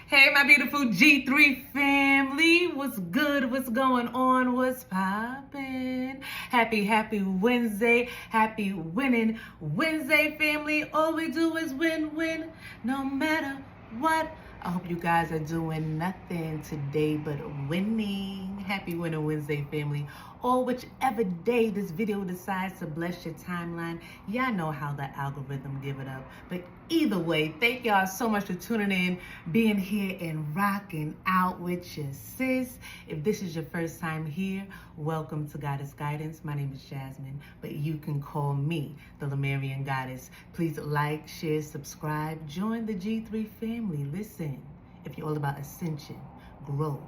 Hey, my beautiful G3 family. What's good? What's going on? What's poppin'? Happy Wednesday. Happy winning Wednesday, family. All we do is win, win, no matter what. I hope you guys are doing nothing today but winning. Happy winning Wednesday, family. Or whichever day this video decides to bless your timeline. Y'all know how the algorithm give it up. But either way, thank y'all so much for tuning in, being here and rocking out with your sis. If this is your first time here, welcome to Goddess Guidance. My name is Jasmine, but you can call me the Lemurian Goddess. Please like, share, subscribe, join the G3 family. Listen, if you're all about ascension, growth,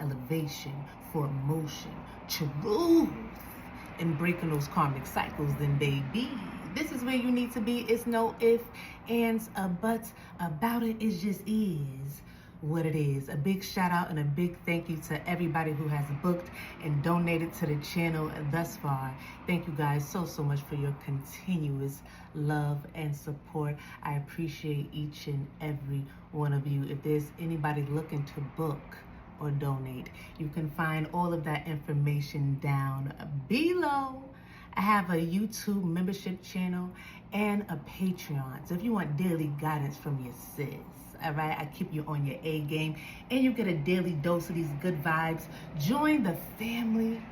elevation, for emotion, truth, and breaking those karmic cycles, then baby, this is where you need to be. It's no ifs, ands, or buts about it. It just is what it is. A big shout out and a big thank you to everybody who has booked and donated to the channel thus far. Thank you guys so much for your continuous love and support. I appreciate each and every one of you. If there's anybody looking to book or donate, you can find all of that information down below. I have a YouTube membership channel and a Patreon. So if you want daily guidance from your sis, all right, I keep you on your A game and you get a daily dose of these good vibes. Join the family,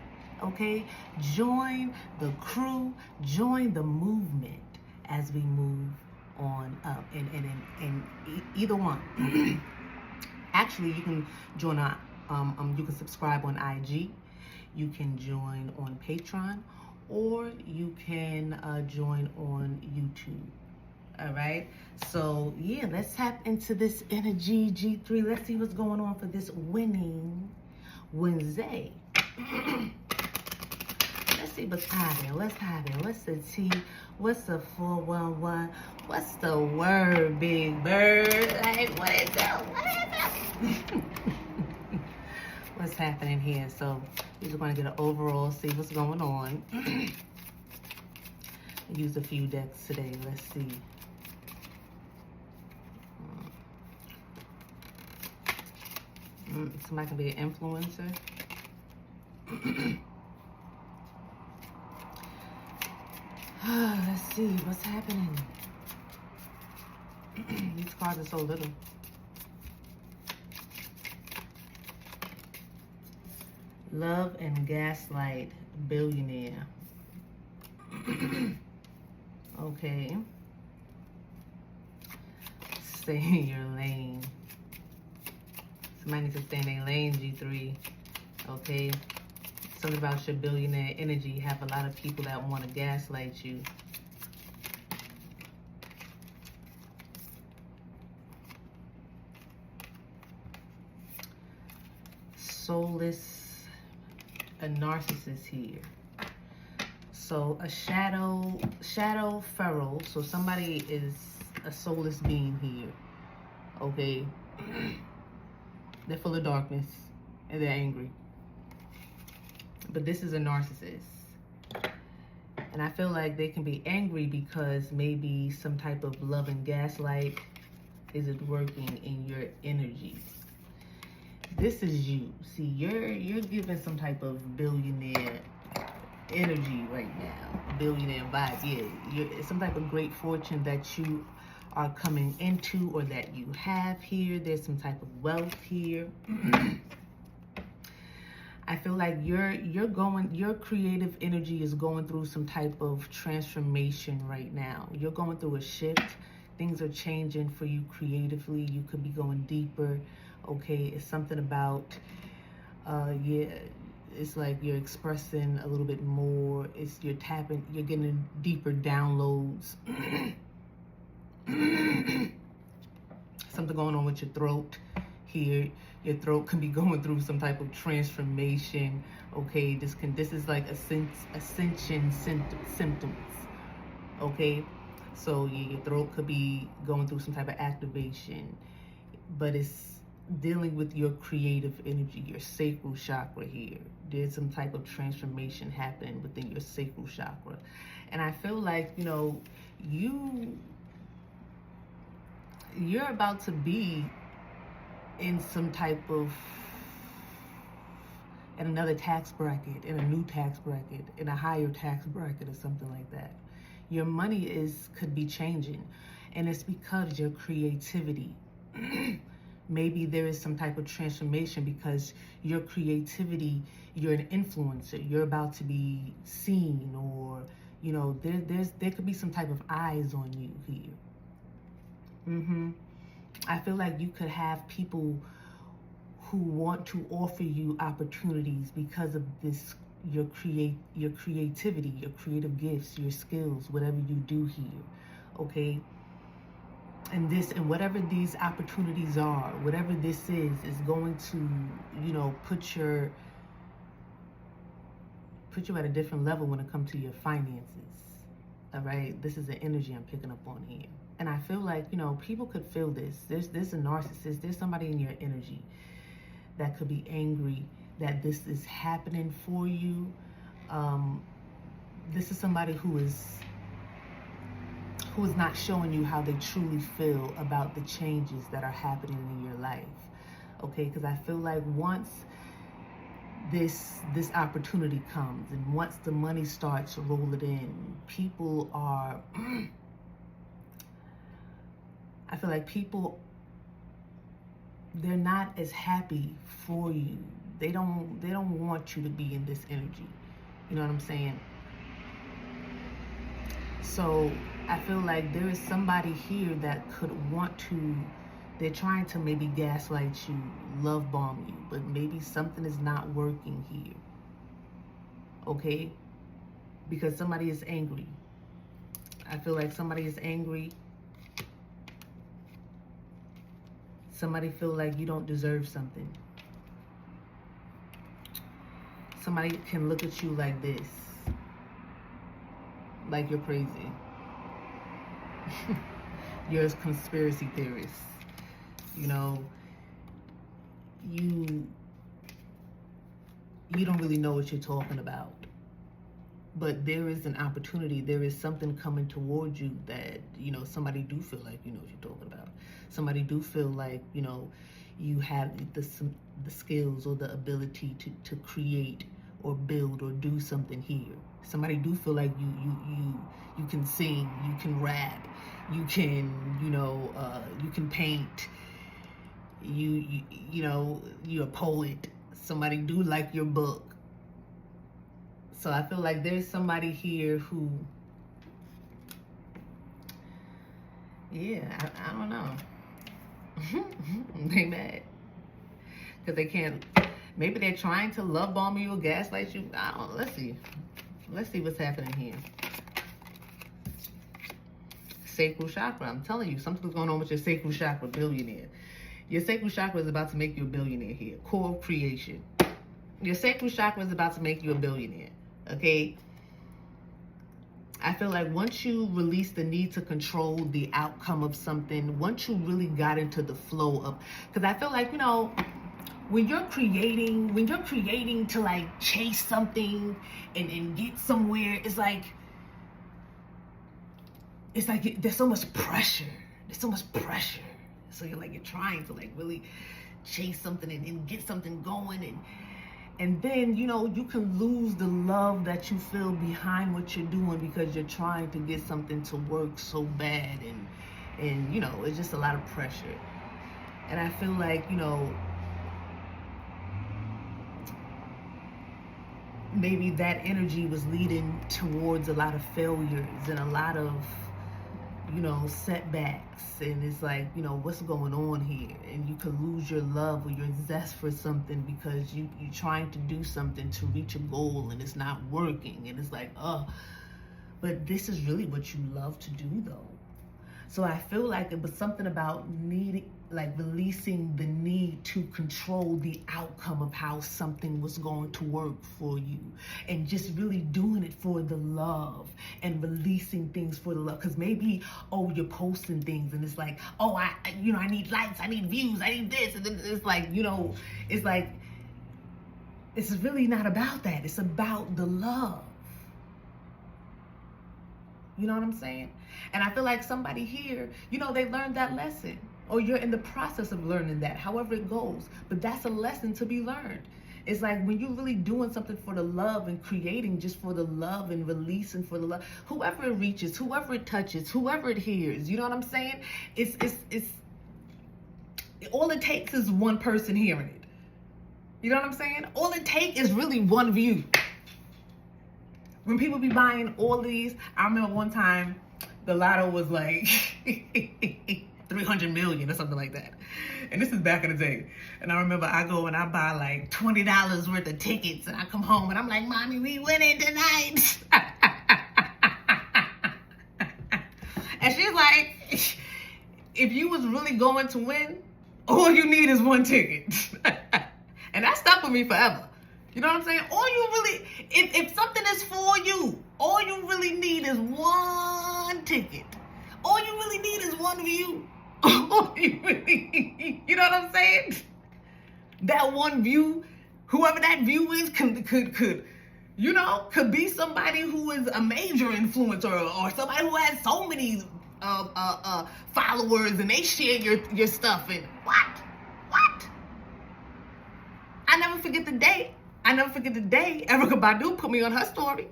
okay? Join the crew, join the movement as we move on up and either one. Actually, you can join you can subscribe on IG, you can join on Patreon, or you can join on YouTube. All right, so yeah, let's tap into this energy, G3. Let's see what's going on for this winning Wednesday. Let's see what's happening. What's happening? What's the T? What's the 411? What's the word, big bird? Like, what is that? What is that? What's happening here? So we're just going to get an overall, see what's going on. Use a few decks today. Let's see. Somebody can be an influencer. Let's see what's happening. These cards are so little. Love and Gaslight, Billionaire. Okay. Stay in your lane. Somebody needs to stay in their lane, G3. Okay. Something about your billionaire energy. You have a lot of people that want to gaslight you. Soulless, a narcissist here. So a shadow feral. So somebody is a soulless being here. Okay. They're full of darkness and they're angry. But this is a narcissist. And I feel like they can be angry because maybe some type of love and gaslight isn't working in your energy. This is you. See, you're giving some type of billionaire energy right now. Billionaire vibe. Yeah, it's some type of great fortune that you are coming into or that you have here. There's some type of wealth here. I feel like your creative energy is going through some type of transformation right now. You're going through a shift. Things are changing for you creatively. You could be going deeper. Okay, it's something about yeah, it's like you're expressing a little bit more. It's you're getting deeper downloads. Something going on with your throat here. Your throat can be going through some type of transformation. Okay, this is like ascension symptoms. Okay, so yeah, your throat could be going through some type of activation, but it's dealing with your creative energy, your sacral chakra here. There's some type of transformation happening within your sacral chakra. And I feel like, you know, you're about to be in some type of, in another tax bracket, in a new tax bracket, in a higher tax bracket or something like that. Your money could be changing, and it's because your creativity. Maybe there is some type of transformation because your creativity, you're an influencer, you're about to be seen, or you know, there could be some type of eyes on you here. I feel like you could have people who want to offer you opportunities because of this, your creativity, your creative gifts, your skills, whatever you do here, okay? And whatever these opportunities are, whatever this is going to, you know, put you at a different level when it comes to your finances. All right, this is the energy I'm picking up on here. And I feel like, you know, people could feel this. There's a narcissist, there's somebody in your energy that could be angry that this is happening for you. This is somebody who is not showing you how they truly feel about the changes that are happening in your life. Okay, because I feel like once this opportunity comes and once the money starts rolling in, people are I feel like people, they're not as happy for you. They don't want you to be in this energy. You know what I'm saying? So I feel like there is somebody here that could want to, they're trying to maybe gaslight you, love bomb you, but maybe something is not working here. Okay? Because somebody is angry. I feel like somebody is angry. Somebody feel like you don't deserve something. Somebody can look at you like this, like you're crazy. You're a conspiracy theorist. You know, you don't really know what you're talking about. But there is an opportunity, there is something coming towards you that, you know, somebody do feel like you know what you're talking about. Somebody do feel like, you know, you have the skills or the ability to create or build or do something here. Somebody do feel like you can sing, you can rap, you can, you know, you can paint, you know, you're a poet. Somebody do like your book. So I feel like there's somebody here who, yeah, I don't know. They mad because they can't. Maybe they're trying to love bomb you or gaslight you. I don't know. Let's see what's happening here. Sacral Chakra. I'm telling you, something's going on with your Sacral Chakra, billionaire. Your Sacral Chakra is about to make you a billionaire here. Core creation. Your Sacral Chakra is about to make you a billionaire. Okay? I feel like once you release the need to control the outcome of something, once you really got into the flow of, because I feel like, you know, when you're creating to like chase something and get somewhere, it's like there's so much pressure. There's so much pressure. So you're trying to like really chase something and get something going, and then, you know, you can lose the love that you feel behind what you're doing because you're trying to get something to work so bad, and you know, it's just a lot of pressure. And I feel like, you know, maybe that energy was leading towards a lot of failures and a lot of, you know, setbacks, and it's like, you know, what's going on here? And you could lose your love or your zest for something because you're trying to do something to reach a goal and it's not working, and it's like, oh, but this is really what you love to do though. So I feel like it was something about needing, like releasing the need to control the outcome of how something was going to work for you, and just really doing it for the love and releasing things for the love. Because maybe, oh, you're posting things and it's like, oh, I need likes, I need views, I need this. And then it's like, you know, it's like, it's really not about that. It's about the love. You know what I'm saying? And I feel like somebody here, you know, they learned that lesson. or you're in the process of learning that, however it goes. But that's a lesson to be learned. It's like when you're really doing something for the love and creating just for the love and releasing for the love, whoever it reaches, whoever it touches, whoever it hears, you know what I'm saying? It's all it takes is one person hearing it. You know what I'm saying? All it takes is really one view. When people be buying all these, I remember one time the lotto was like 300 million or something like that. And this is back in the day. And I remember I go and I buy like $20 worth of tickets, and I come home and I'm like, Mommy, we winning tonight. And she's like, if you was really going to win, all you need is one ticket. And that stuck with me forever. You know what I'm saying? All you really, if something is for you, all you really need is one ticket. All you really need is one view. All you really need, you know what I'm saying? That one view, whoever that view is, could you know, could be somebody who is a major influencer, or somebody who has so many followers and they share your stuff. And what? I never forget the day Erykah Badu put me on her story.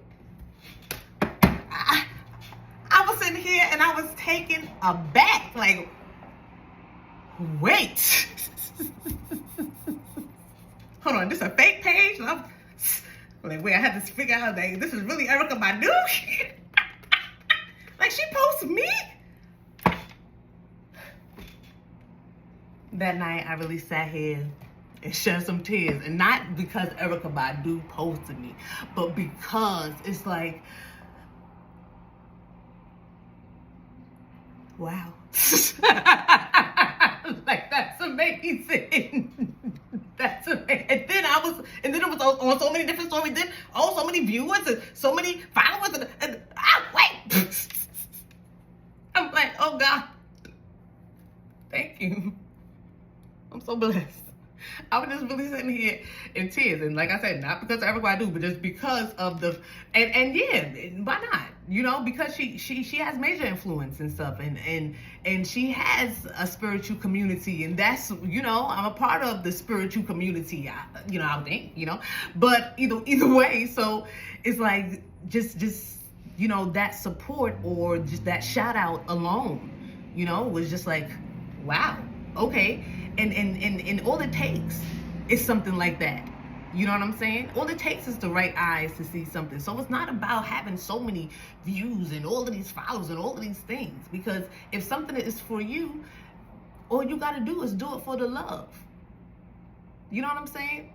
I was sitting here and I was taken aback, like, wait. Hold on, this a fake page? I'm like, wait, I had to figure out that this is really Erykah Badu. Like, she posted me. That night, I really sat here and shed some tears. And not because Erykah Badu posted me, but because it's like, wow. Like, that's amazing. That's amazing. And then it was on so many different stories. Then, so many viewers and so many followers. And wait. I'm like, oh God. Thank you. I'm so blessed. I was just really sitting here in tears, and like I said, not because of everybody I do, but just because of the and yeah, why not? You know, because she has major influence and stuff, and she has a spiritual community, and that's, you know, I'm a part of the spiritual community. I would think, you know, but either way, so it's like just you know, that support or just that shout out alone, you know, was just like, wow, okay. And all it takes is something like that. You know what I'm saying? All it takes is the right eyes to see something. So it's not about having so many views and all of these followers and all of these things. Because if something is for you, all you got to do is do it for the love. You know what I'm saying?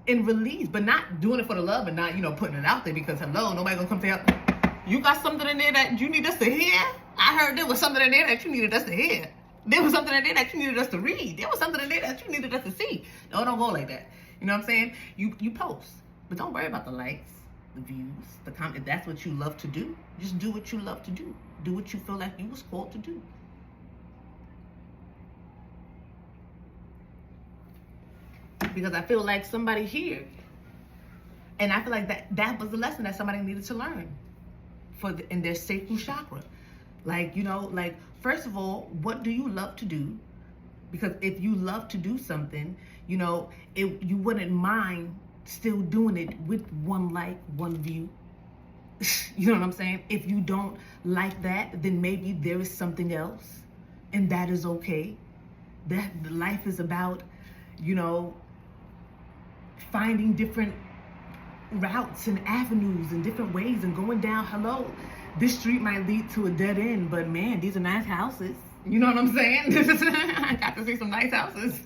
And release, but not doing it for the love and not, you know, putting it out there because, hello, nobody gonna come tell you got something in there that you need us to hear. I heard there was something in there that you needed us to hear. There was something in there that you needed us to read. There was something in there that you needed us to see. No, don't go like that. You know what I'm saying? You post, but don't worry about the likes, the views, the comment. If that's what you love to do, just do what you love to do. Do what you feel like you was called to do. Because I feel like somebody here, and I feel like that was the lesson that somebody needed to learn in their Sacral Chakra. Like, you know, like, first of all, what do you love to do? Because if you love to do something, you know, you wouldn't mind still doing it with one like, one view. You know what I'm saying? If you don't like that, then maybe there is something else, and that is okay. That life is about, you know, finding different routes and avenues and different ways and going down. Hello, this street might lead to a dead end, but man, these are nice houses. You know what I'm saying? I got to see some nice houses.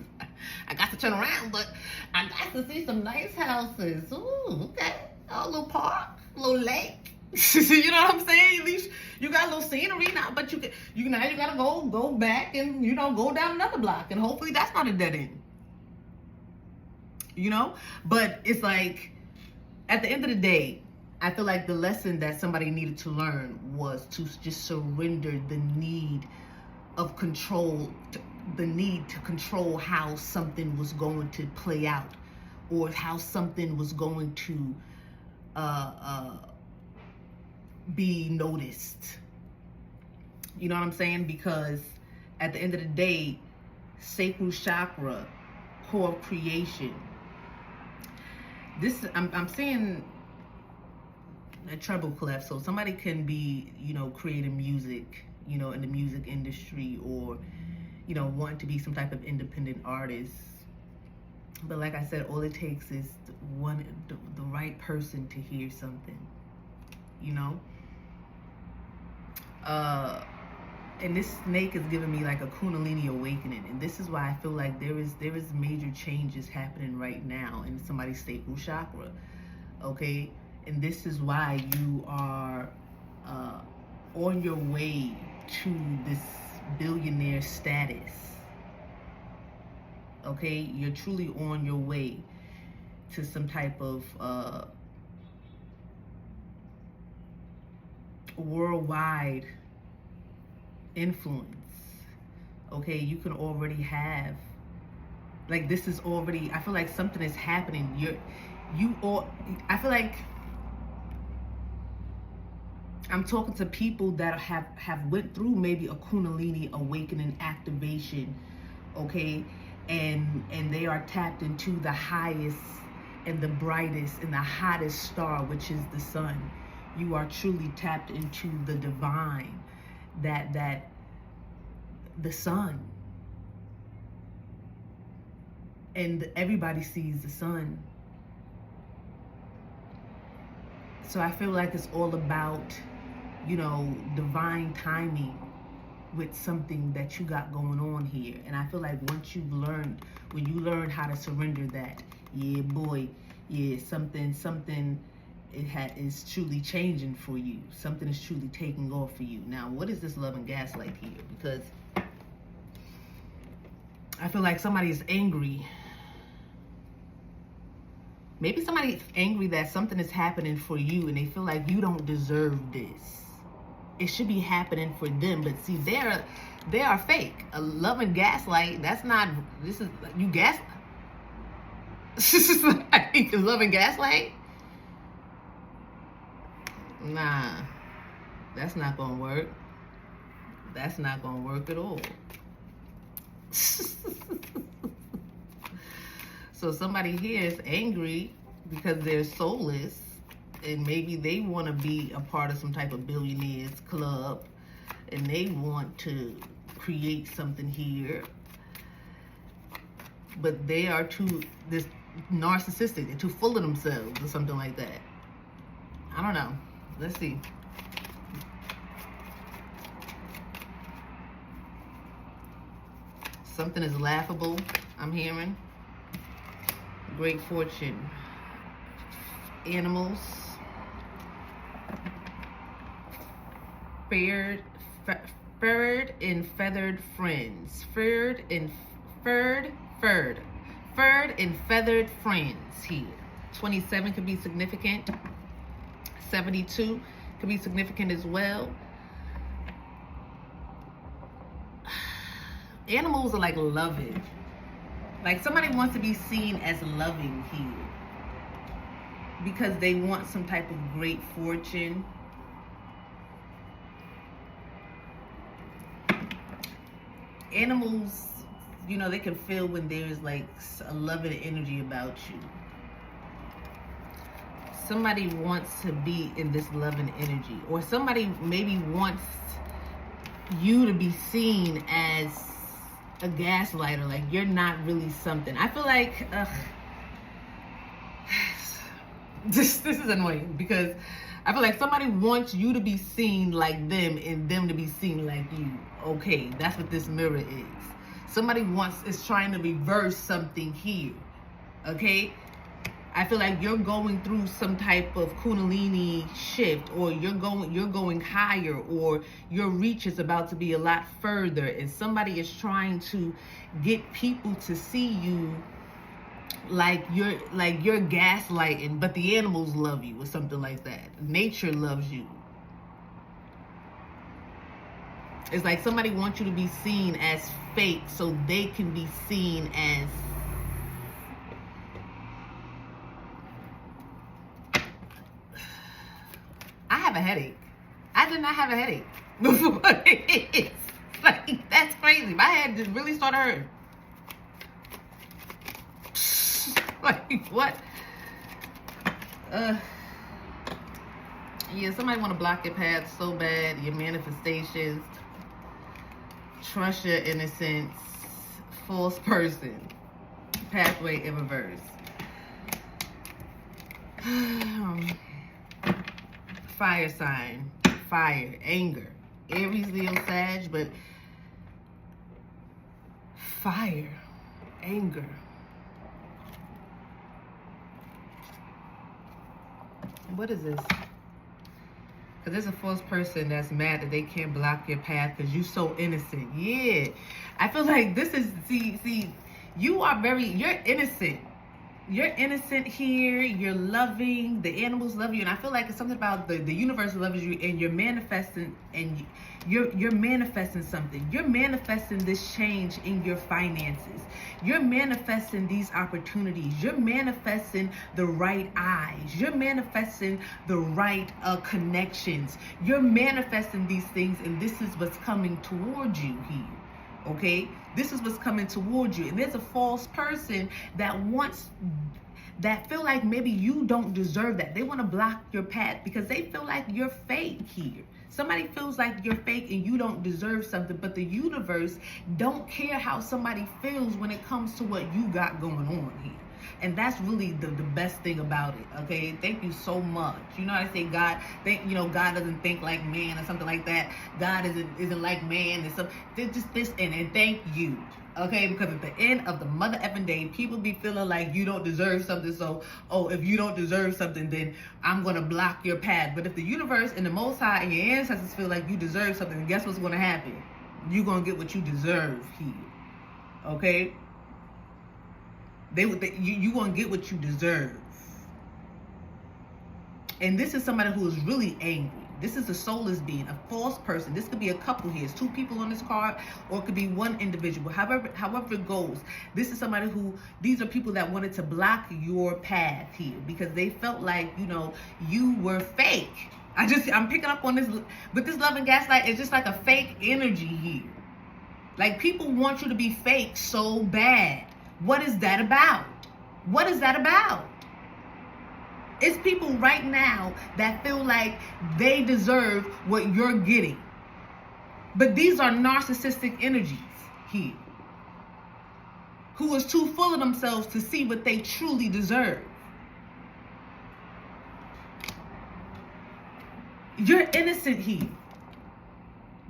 I got to turn around, but I got to see some nice houses. Ooh, okay. A little park, a little lake. You know what I'm saying? At least you got a little scenery now, but you gotta go back and, you know, go down another block, and hopefully that's not a dead end. You know? But it's like, at the end of the day, I feel like the lesson that somebody needed to learn was to just surrender the need of control, the need to control how something was going to play out, or how something was going to be noticed. You know what I'm saying? Because at the end of the day, Sacral Chakra, core of creation. This, I'm seeing a treble clef, so somebody can be, you know, creating music, you know, in the music industry, or, you know, want to be some type of independent artist. But like I said, all it takes is the right person to hear something, you know. And this snake is giving me like a Kundalini awakening, and this is why I feel like there is major changes happening right now in somebody's sacral chakra. Okay, and this is why you are on your way to this billionaire status. Okay, you're truly on your way to some type of worldwide influence. Okay, you can already have, like, this is already, I feel like something is happening. I feel like I'm talking to people that have went through maybe a Kundalini awakening activation, okay, and they are tapped into the highest and the brightest and the hottest star, which is the sun. You are truly tapped into the divine, that the sun, and everybody sees the sun. So I feel like it's all about, you know, divine timing with something that you got going on here. And I feel like once you've learned, when you learn how to surrender that, yeah boy, yeah, something is truly changing for you. Something is truly taking off for you. Now, what is this love and gaslight here? Because I feel like somebody is angry. Maybe somebody's angry that something is happening for you and they feel like you don't deserve this. It should be happening for them, but see, they are fake. A love and gaslight, that's not, this is, you gas, like, love and gaslight? Nah, that's not gonna work. That's not gonna work at all. So somebody here is angry because they're soulless, and maybe they want to be a part of some type of billionaires club, and they want to create something here, but they are too narcissistic. They're too full of themselves or something like that. I don't know. Let's see. Something is laughable, I'm hearing. Great fortune. Animals. Furred and feathered friends. Furred and feathered friends here. 27 could be significant. 72 could be significant as well. Animals are like loving. Like somebody wants to be seen as loving here because they want some type of great fortune. Animals, you know, they can feel when there's like a loving energy about you. Somebody wants to be in this loving energy, or somebody maybe wants you to be seen as a gaslighter, like you're not really something. I feel like this is annoying because I feel like somebody wants you to be seen like them and them to be seen like you. Okay, that's what this mirror is. Somebody is trying to reverse something here. Okay, I feel like you're going through some type of Kundalini shift, or you're going higher, or your reach is about to be a lot further, and somebody is trying to get people to see you like you're gaslighting, but the animals love you or something like that. Nature loves you. It's like somebody wants you to be seen as fake so they can be seen as I have a headache. I did not have a headache before this. Like, that's crazy. My head just really started hurting. Like, what? Yeah, somebody want to block your path so bad. Your manifestations. Trust your innocence. False person. Pathway in reverse. Fire sign. Fire. Anger. Aries, Leo, Sag, but fire. Anger. What is this? Because there's a false person that's mad that they can't block your path because you're so innocent. Yeah. I feel like this is, see, you are you're innocent. You're innocent here. You're loving. The animals love you. And I feel like it's something about the universe loves you, and you're manifesting, and you're manifesting something. You're manifesting this change in your finances. You're manifesting these opportunities. You're manifesting the right eyes. You're manifesting the right connections. You're manifesting these things, and this is what's coming towards you here. Okay? This is what's coming towards you. And there's a false person that feel like maybe you don't deserve that. They want to block your path because they feel like you're fake here. Somebody feels like you're fake and you don't deserve something, but the universe don't care how somebody feels when it comes to what you got going on here. And that's really the best thing about it. Okay, thank you so much. You know how I say God doesn't think like man or something like that. God isn't like man. It's just this and thank you. Okay, because at the end of the mother effing day, people be feeling like you don't deserve something. So, if you don't deserve something, then I'm gonna block your path. But if the universe and the Most High and your ancestors feel like you deserve something, guess what's gonna happen? You're gonna get what you deserve here. Okay. You gonna get what you deserve. And this is somebody who is really angry. This is a soulless being, a false person. This could be a couple here. It's two people on this card, or it could be one individual. However it goes, this is somebody these are people that wanted to block your path here because they felt like, you were fake. I'm picking up on this, but this love and gaslight is just like a fake energy here. Like, people want you to be fake so bad. What is that about? What is that about? It's people right now that feel like they deserve what you're getting. But these are narcissistic energies here, who is too full of themselves to see what they truly deserve. You're innocent here.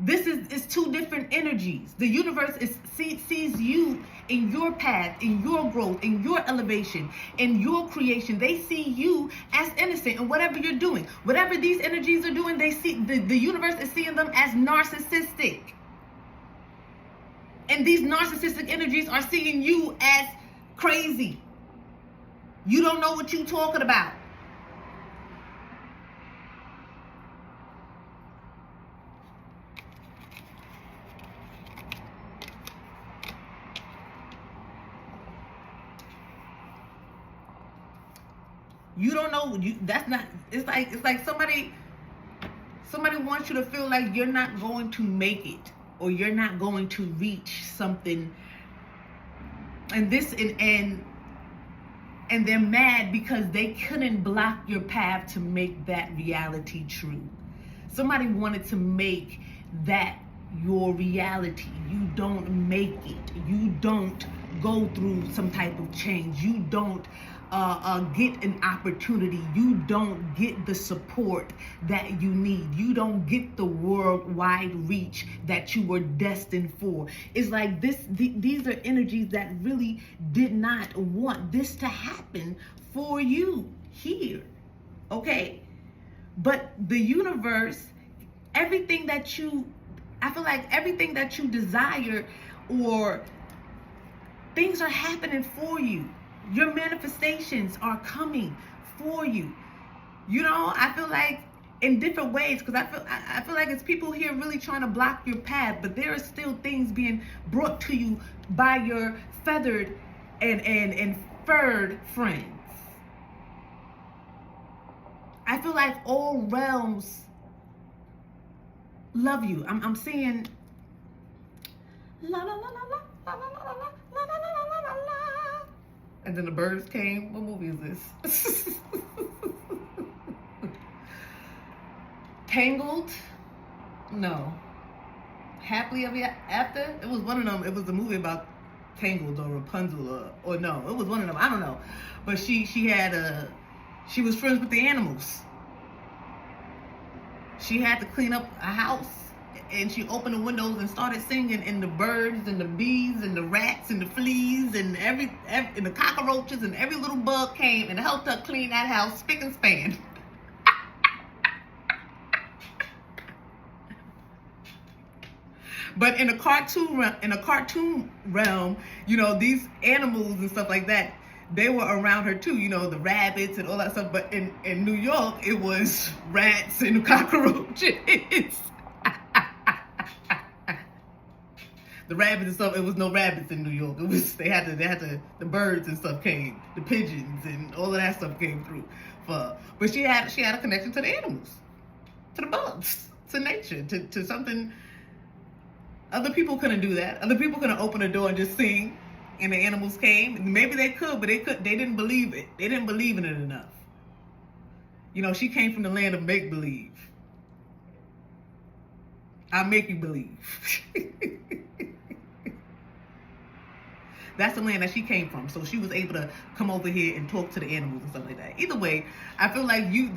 This is two different energies. The universe sees you in your path, in your growth, in your elevation, in your creation. They see you as innocent in whatever you're doing. Whatever these energies are doing, they see the universe is seeing them as narcissistic. And these narcissistic energies are seeing you as crazy. You don't know what you're talking about. You don't know. That's not. It's like somebody wants you to feel like you're not going to make it, or you're not going to reach something. And they're mad because they couldn't block your path to make that reality true. Somebody wanted to make that your reality. You don't make it. You don't go through some type of change. You don't get an opportunity. You don't get the support that you need. You don't get the worldwide reach that you were destined for. It's like these are energies that really did not want this to happen for you here. Okay? But the universe, I feel like everything that you desire, or things are happening for you. Your manifestations are coming for you. I feel like in different ways, because I feel like it's people here really trying to block your path, but there are still things being brought to you by your feathered and furred friends. I feel like all realms love you. I'm seeing la la la la la la la la la la la la la la. And then the birds came. What movie is this? Tangled? No. Happily Ever After? It was one of them. It was a movie about Tangled or Rapunzel or no, it was one of them. I don't know. But she was friends with the animals. She had to clean up a house, and she opened the windows and started singing, and the birds and the bees and the rats and the fleas and and the cockroaches and every little bug came and helped her clean that house spick and span. But in a cartoon realm, you know, these animals and stuff like that, they were around her too, you know, the rabbits and all that stuff. But in New York, it was rats and cockroaches. The rabbits and stuff, it was no rabbits in New York. It was they had to the birds and stuff came, the pigeons and all of that stuff came through. But she had a connection to the animals, to the bugs, to nature, to something. Other people couldn't do that. Other people couldn't open a door and just sing, and the animals came. Maybe they could, but they didn't believe it. They didn't believe in it enough. You know, she came from the land of make believe. I make you believe. That's the land that she came from. So she was able to come over here and talk to the animals and stuff like that. Either way, I feel like you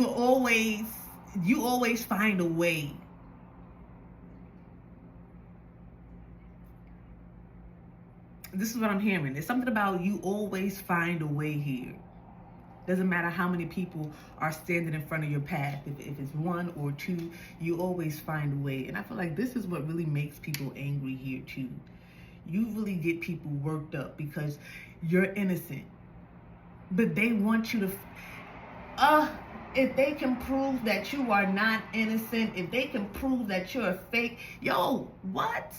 always find a way. This is what I'm hearing. There's something about you always find a way here. Doesn't matter how many people are standing in front of your path. If it's one or two, you always find a way. And I feel like this is what really makes people angry here too. You really get people worked up because you're innocent. But they want you to... if they can prove that you are not innocent, if they can prove that you're a fake, yo, what?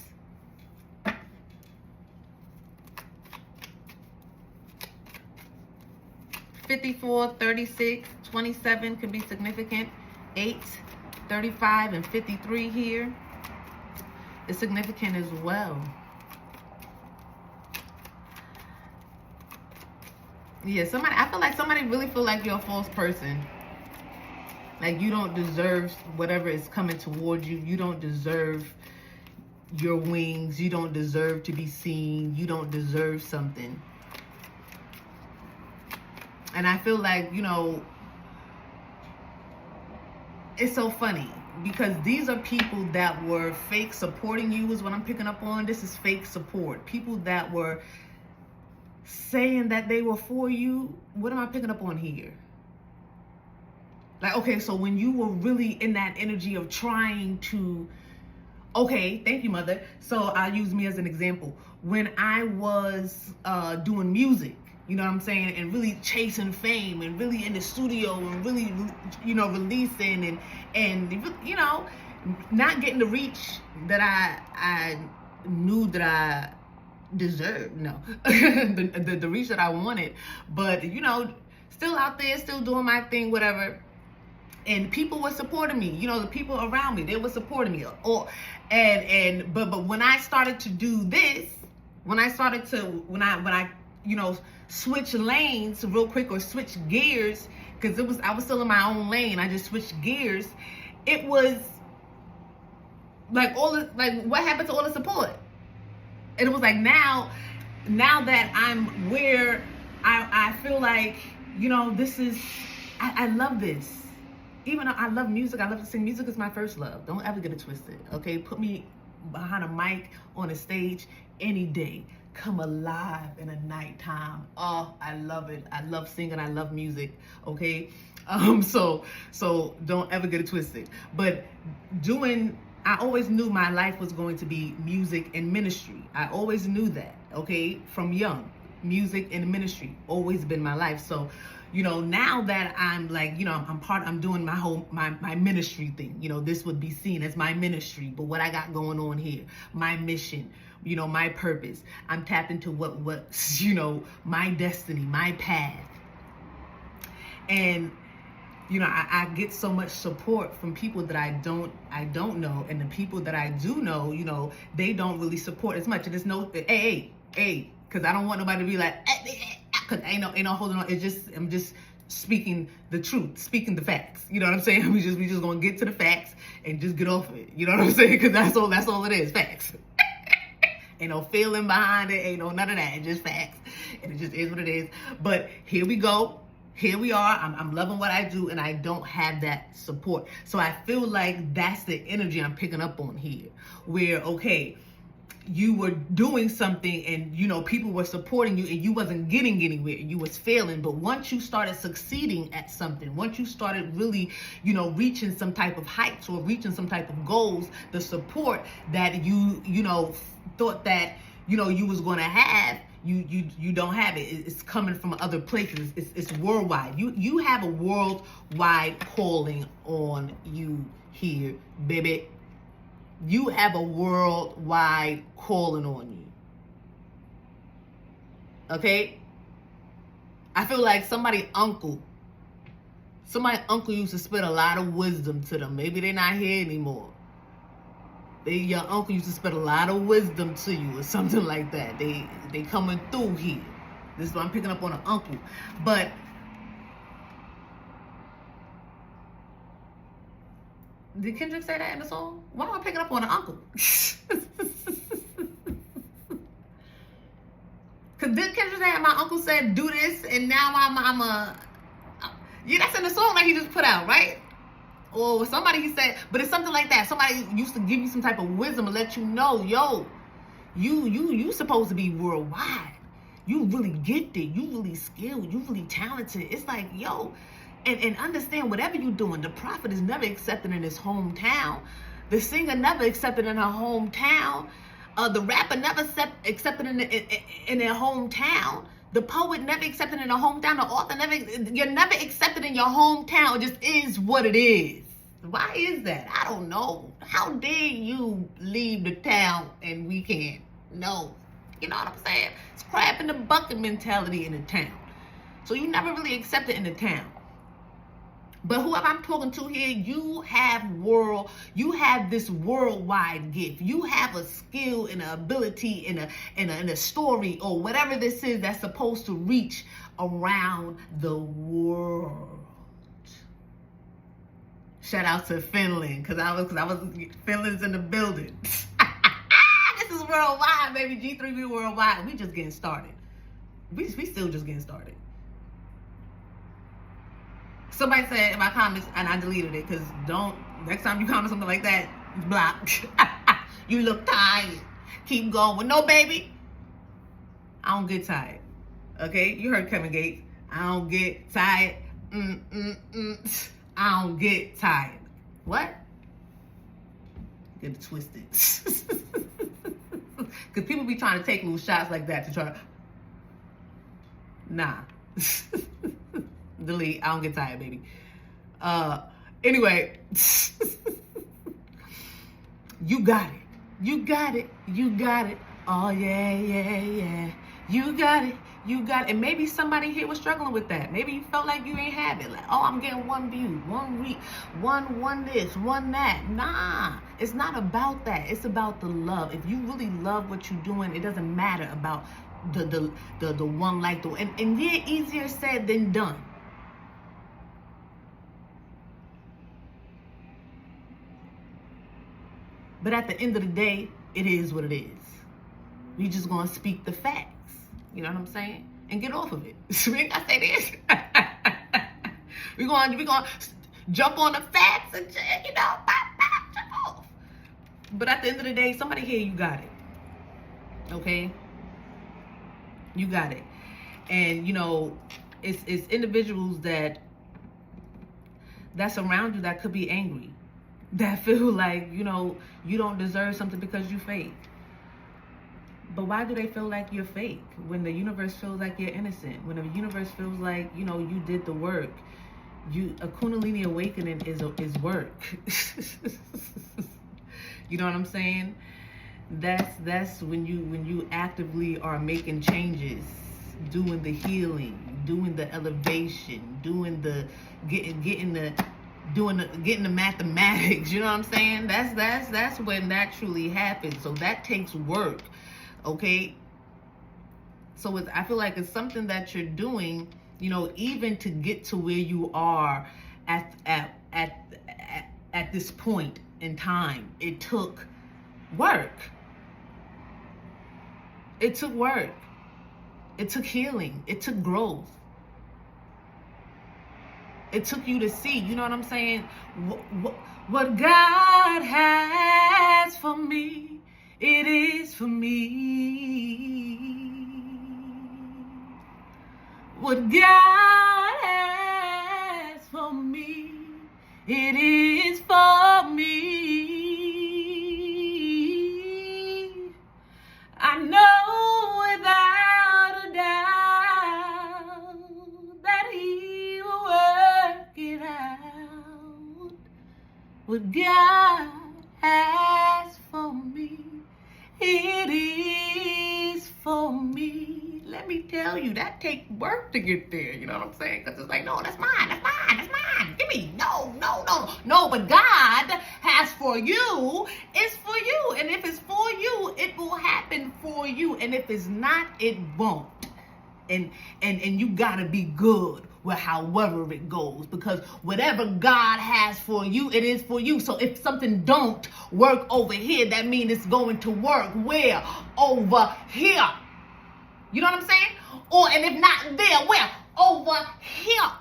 $54, $36, $27 can be significant. 8, 35, and 53 here is significant as well. Yeah, I feel like somebody really feel like you're a false person. Like you don't deserve whatever is coming towards you. You don't deserve your wings. You don't deserve to be seen. You don't deserve something. And I feel like, you know, it's so funny because these are people that were fake supporting you is what I'm picking up on. This is fake support. People that were saying that they were for you. What am I picking up on here? Like, okay, so when you were really in that energy of trying to, okay, thank you, mother. So I'll use me as an example. When I was doing music, you know what I'm saying, and really chasing fame and really in the studio and really, you know, releasing and you know, not getting the reach that I knew that I deserved. No, the reach that I wanted, but you know, still out there, still doing my thing, whatever. And people were supporting me, you know, the people around me, they were supporting me. But when I started to do this, when I you know, switch lanes real quick or switch gears, because I was still in my own lane. I just switched gears. It was like what happened to all the support? And it was like now that I'm where I feel like, you know, this is, I love this. Even though I love music, I love to sing. Music is my first love. Don't ever get it twisted, okay? Put me behind a mic on a stage any day. Come alive in the nighttime. Oh, I love it. I love singing. I love music, okay? So don't ever get it twisted. But I always knew my life was going to be music and ministry. I always knew that, okay? From young, music and ministry, always been my life. So, you know, now that I'm like, you know, I'm doing my ministry thing. You know, this would be seen as my ministry, but what I got going on here, my mission, you know, my purpose. I'm tapped into what you know, my destiny, my path. And you know, I get so much support from people that I don't know, and the people that I do know, you know, they don't really support as much. And there's no hey, because I don't want nobody to be like, because ain't no holding on. It's just I'm just speaking the truth, speaking the facts. You know what I'm saying? We just gonna get to the facts and just get off of it. You know what I'm saying? Because that's all it is, facts. Ain't no feeling behind it, ain't no none of that. It's just facts, and it just is what it is. But here we go. Here we are. I'm loving what I do, and I don't have that support. So I feel like that's the energy I'm picking up on here, where, okay, you were doing something and, you know, people were supporting you and you wasn't getting anywhere. You was failing. But once you started succeeding at something, once you started really, you know, reaching some type of heights or reaching some type of goals, the support that you know, thought that, you know, you was going to have, you don't have it. It's coming from other places. It's worldwide. You have a worldwide calling on you here, baby. You have a worldwide calling on you. Okay? I feel like somebody's uncle used to spit a lot of wisdom to them. Maybe they're not here anymore. Your uncle used to spit a lot of wisdom to you or something like that. They coming through here. This is what I'm picking up on an uncle. But did Kendrick say that in the song? Why am I picking up on an uncle? Because did Kendrick say my uncle said do this and now I'm a... Yeah, that's in the song that he just put out, right? Or somebody he said, but it's something like that. Somebody used to give you some type of wisdom and let you know, yo, you supposed to be worldwide. You really gifted. You really skilled. You really talented. It's like, yo, and understand whatever you're doing, the prophet is never accepted in his hometown. The singer never accepted in her hometown. The rapper never accepted in their hometown. The poet never accepted in their hometown. The author you're never accepted in your hometown. It just is what it is. Why is that? I don't know. How dare you leave the town and we can't? No. You know what I'm saying? It's crab in the bucket mentality in the town. So you never really accepted in the town. But whoever I'm talking to here, you have this worldwide gift. You have a skill and an ability and a story or whatever this is that's supposed to reach around the world. Shout out to Finland, because I was Finland's in the building. This is worldwide, baby. G3B worldwide. We just getting started. We still just getting started. Somebody said in my comments, and I deleted it, because next time you comment something like that, block. You look tired. Keep going. No, baby. I don't get tired. Okay? You heard Kevin Gates. I don't get tired. I don't get tired. What? Get it twisted. Because people be trying to take little shots like that to try to... Nah. Delete. I don't get tired, baby. Anyway. You got it. You got it. You got it. Oh, yeah. You got it. You got it. And maybe somebody here was struggling with that. Maybe you felt like you ain't have it. Like, oh, I'm getting one view, 1 week, one this, one that. Nah, it's not about that. It's about the love. If you really love what you're doing, it doesn't matter about the one like the... And yeah, easier said than done. But at the end of the day, it is what it is. We just gonna speak the facts. You know what I'm saying? And get off of it. We ain't gotta say this. we gonna jump on the facts and, you know, jump off. But at the end of the day, somebody here, you got it. Okay? You got it. And, you know, it's individuals that surround you that could be angry. That feel like, you know, you don't deserve something because you fake. But why do they feel like you're fake when the universe feels like you're innocent? When the universe feels like, you know, you did the work. A Kundalini awakening is work. You know what I'm saying? That's when you actively are making changes, doing the healing, doing the elevation, doing the getting the mathematics. You know what I'm saying? That's when that truly happens. So that takes work. Okay. So I feel like it's something that you're doing, you know, even to get to where you are at this point in time. It took work. It took work. It took healing. It took growth. It took you to see, you know what I'm saying? What God has for me, it is for me. What God has for me, it is for me. I know without a doubt that He will work it out. What God has for me, it is for me. Let me tell you, that takes work to get there. You know what I'm saying? Because it's like, no, that's mine, that's mine, that's mine. Give me, no. But God has for you, it's for you. And if it's for you, it will happen for you. And if it's not, it won't. And you gotta be good with however it goes, because whatever God has for you, it is for you. So if something don't work over here, that means it's going to work where? Over here. You know what I'm saying? And if not there, where? Over here.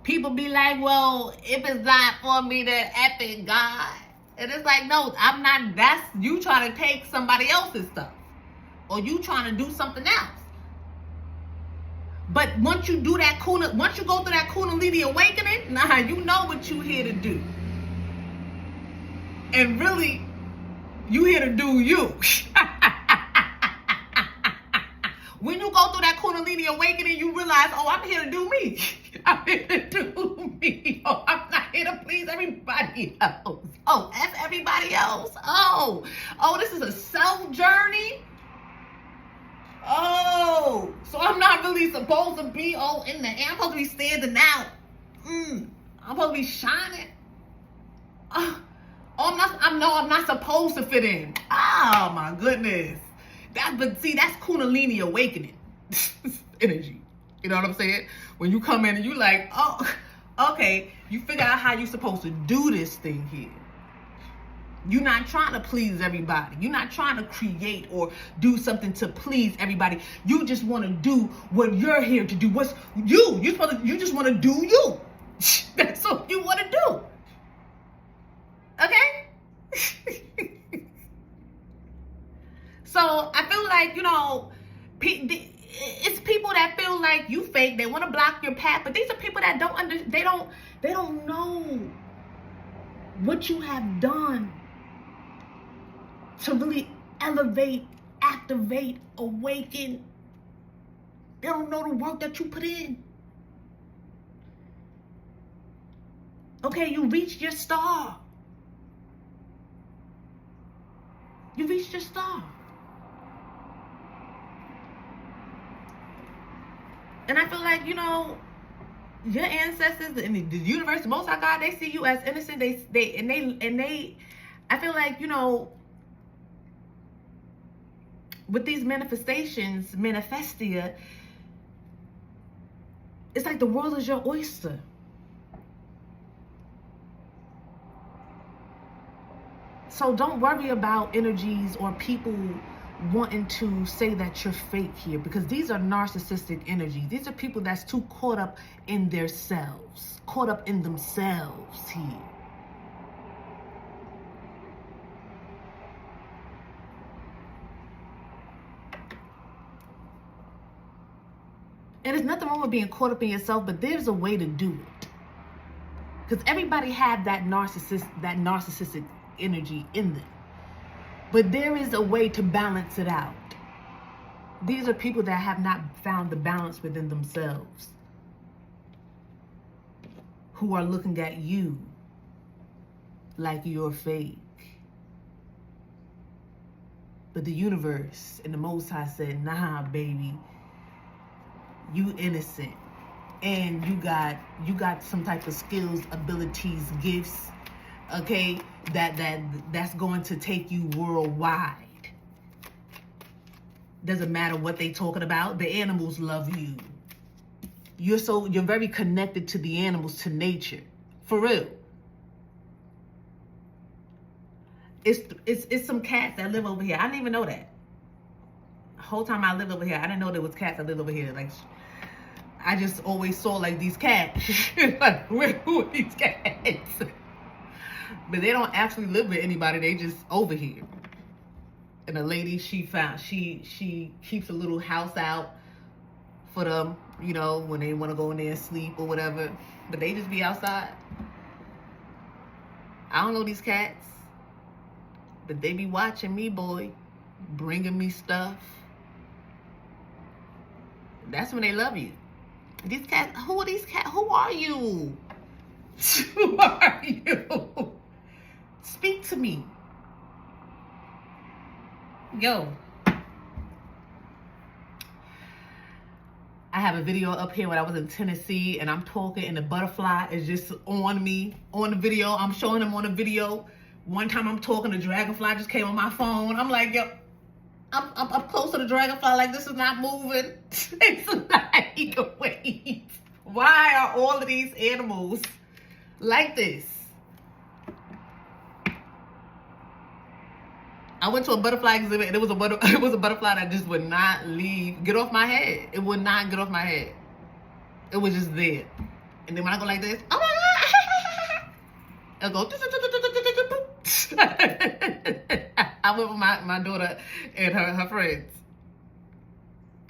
People be like, well, if it's not for me, then F it, God. And it's like, no, I'm not. That's you trying to take somebody else's stuff. Or you trying to do something else. But once you do that, once you go through that Kundalini awakening, nah, you know what you here to do. And really, you here to do you. When you go through that Kundalini awakening, you realize, oh, I'm here to do me. I'm here to do me. Oh, I'm not here to please everybody else. Oh, F everybody else. Oh, this is a self journey. Oh, so I'm not really supposed to be in the air. I'm supposed to be standing out. I'm supposed to be shining. I'm not supposed to fit in. Oh my goodness. But see, that's Kundalini awakening energy. You know what I'm saying? When you come in and you like, oh, okay, you figure out how you're supposed to do this thing here. You're not trying to please everybody. You're not trying to create or do something to please everybody. You just want to do what you're here to do. What's you? You just want to do you. That's what you want to do. Okay? So I feel like, you know, it's people that feel like you fake. They want to block your path, but these are people that they don't know what you have done to really elevate, activate, awaken. They don't know the work that you put in. Okay, you reached your star. You reached your star. And I feel like, you know, your ancestors in the universe, the Most High God, they see you as innocent. They I feel like, you know, with these manifestations, manifestia, it's like the world is your oyster. So don't worry about energies or people wanting to say that you're fake here, because these are narcissistic energies. These are people that's too caught up in themselves, caught up in themselves here. And there's nothing wrong with being caught up in yourself, but there's a way to do it. Because everybody have that narcissistic energy in them. But there is a way to balance it out. These are people that have not found the balance within themselves, who are looking at you like you're fake. But the universe and the Most High said, nah, baby, you innocent. And you got some type of skills, abilities, gifts, okay, that's going to take you worldwide. Doesn't matter what they talking about. The animals love you. You're very connected to the animals, to nature. For real. It's some cats that live over here. I didn't even know that. The whole time I lived over here, I didn't know there was cats that live over here. Like, I just always saw like these cats. Like, who are these cats? But they don't actually live with anybody. They just over here. And the lady she keeps a little house out for them, you know, when they want to go in there and sleep or whatever. But they just be outside. I don't know these cats. But they be watching me, boy. Bringing me stuff. That's when they love you. These cats, who are these cats? Who are you? Who are you? Speak to me. Yo. I have a video up here when I was in Tennessee and I'm talking and the butterfly is just on me, on the video. I'm showing them on the video. One time I'm talking, the dragonfly just came on my phone. I'm like, yo, I'm close to the dragonfly, like this is not moving. It's like, wait, why are all of these animals like this? I went to a butterfly exhibit and it was a butterfly that just would not get off my head. It would not get off my head. It was just there. And then when I go like this, oh my God, it'll go. I went with my daughter and her friends.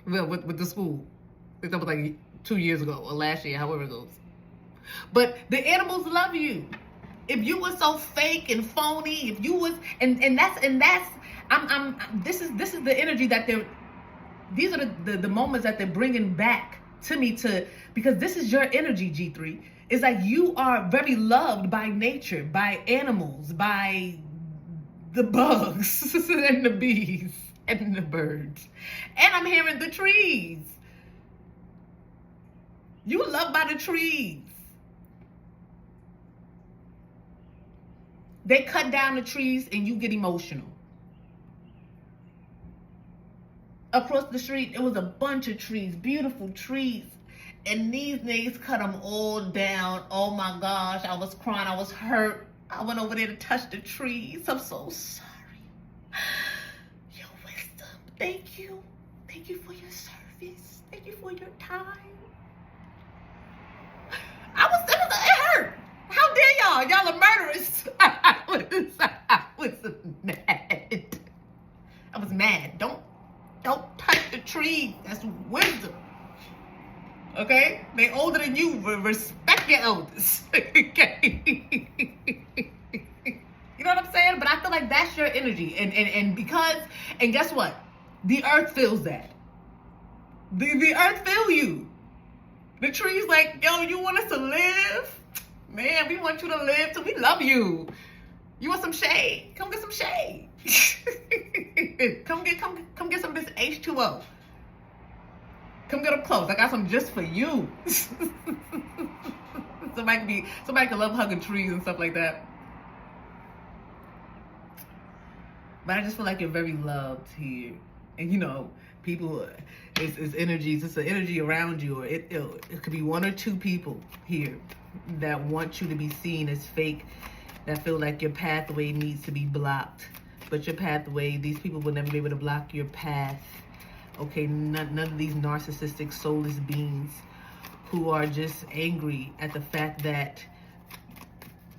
Well, with the school. I think that was like 2 years ago or last year, however it goes. But the animals love you. If you were so fake and phony, if you was and that's this is the energy that these are the moments that they're bringing back to me because this is your energy, G3. It's like you are very loved by nature, by animals, by the bugs and the bees and the birds. And I'm hearing the trees. You loved by the trees. They cut down the trees and you get emotional. Across the street, there was a bunch of trees, beautiful trees. And these niggas cut them all down. Oh my gosh, I was crying, I was hurt. I went over there to touch the trees. I'm so sorry. Your wisdom, thank you. Thank you for your service. Thank you for your time. It hurt. How dare y'all? Y'all are murderers. I was mad. I was mad. Don't touch the tree. That's wisdom. Okay? They older than you. Respect your elders. Okay? You know what I'm saying? But I feel like that's your energy. And guess what? The earth feels that. The earth feel you. The tree's like, yo, you want us to live? Man, we want you to live too. We love you. You want some shade? Come get some shade. Come get some of this H2O. Come get up close. I got some just for you. Somebody can love hugging trees and stuff like that. But I just feel like you're very loved here. And you know, people, it's energies. It's an energy around you. Or it could be one or two people here that want you to be seen as fake, that feel like your pathway needs to be blocked. But your pathway, these people will never be able to block your path. Okay, none of these narcissistic, soulless beings who are just angry at the fact that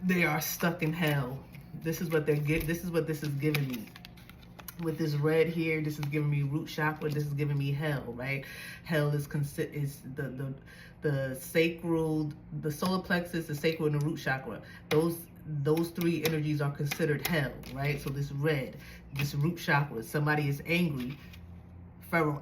they are stuck in hell. This is what this is giving me. With this red here, this is giving me root chakra. This is giving me hell, right? Hell is the sacral, the solar plexus, the sacral, and the root chakra. Those three energies are considered hell, right? So this red, this root chakra, somebody is angry, feral,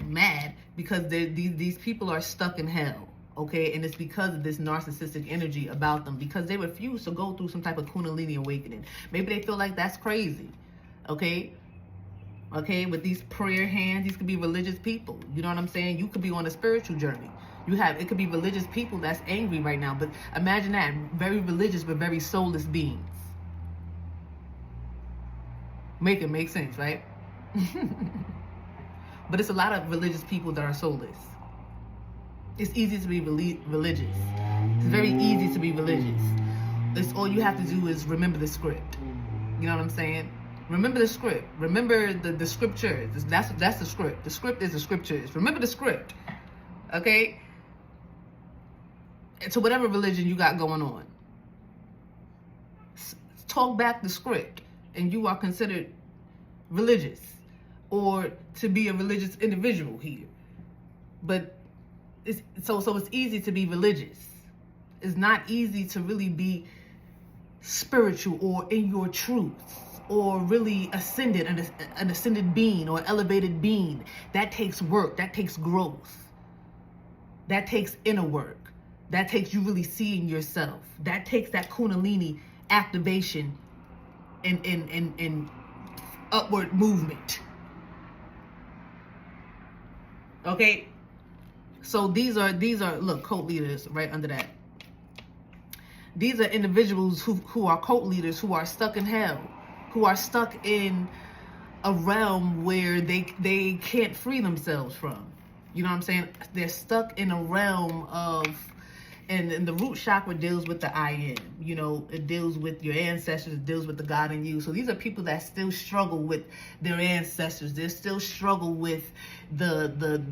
mad, because these people are stuck in hell, okay? And it's because of this narcissistic energy about them, because they refuse to go through some type of Kundalini awakening. Maybe they feel like that's crazy, okay? Okay, with these prayer hands, these could be religious people. You know what I'm saying? You could be on a spiritual journey. It could be religious people that's angry right now. But imagine that, very religious but very soulless beings. Make it make sense, right? But it's a lot of religious people that are soulless. It's easy to be religious. It's very easy to be religious. It's all you have to do is remember the script. You know what I'm saying? Remember the script. Remember the scriptures. That's the script. The script is the scriptures. Remember the script. Okay? And to whatever religion you got going on, talk back the script, and you are considered religious, or to be a religious individual here. But it's easy to be religious. It's not easy to really be spiritual or in your truth, or really ascended, an ascended being or elevated being. That takes work. That takes growth. That takes inner work. That takes you really seeing yourself. That takes that Kundalini activation and upward movement. Okay? So these are look, cult leaders right under that. These are individuals who are cult leaders, who are stuck in hell, who are stuck in a realm where they can't free themselves from. You know what I'm saying? They're stuck in a realm of, and the root chakra deals with the I am. You know, it deals with your ancestors, it deals with the God in you. So these are people that still struggle with their ancestors. They still struggle with the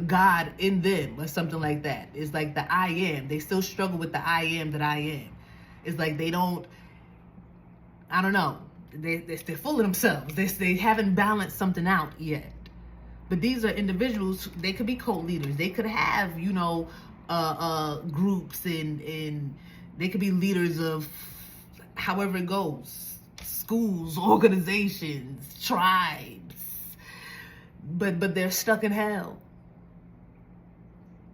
God in them, or something like that. It's like the I am. They still struggle with the I am that I am. It's like they don't, I don't know. They're full of themselves. They haven't balanced something out yet. But these are individuals, they could be cult leaders. They could have, you know, groups and they could be leaders of however it goes. Schools, organizations, tribes. But they're stuck in hell.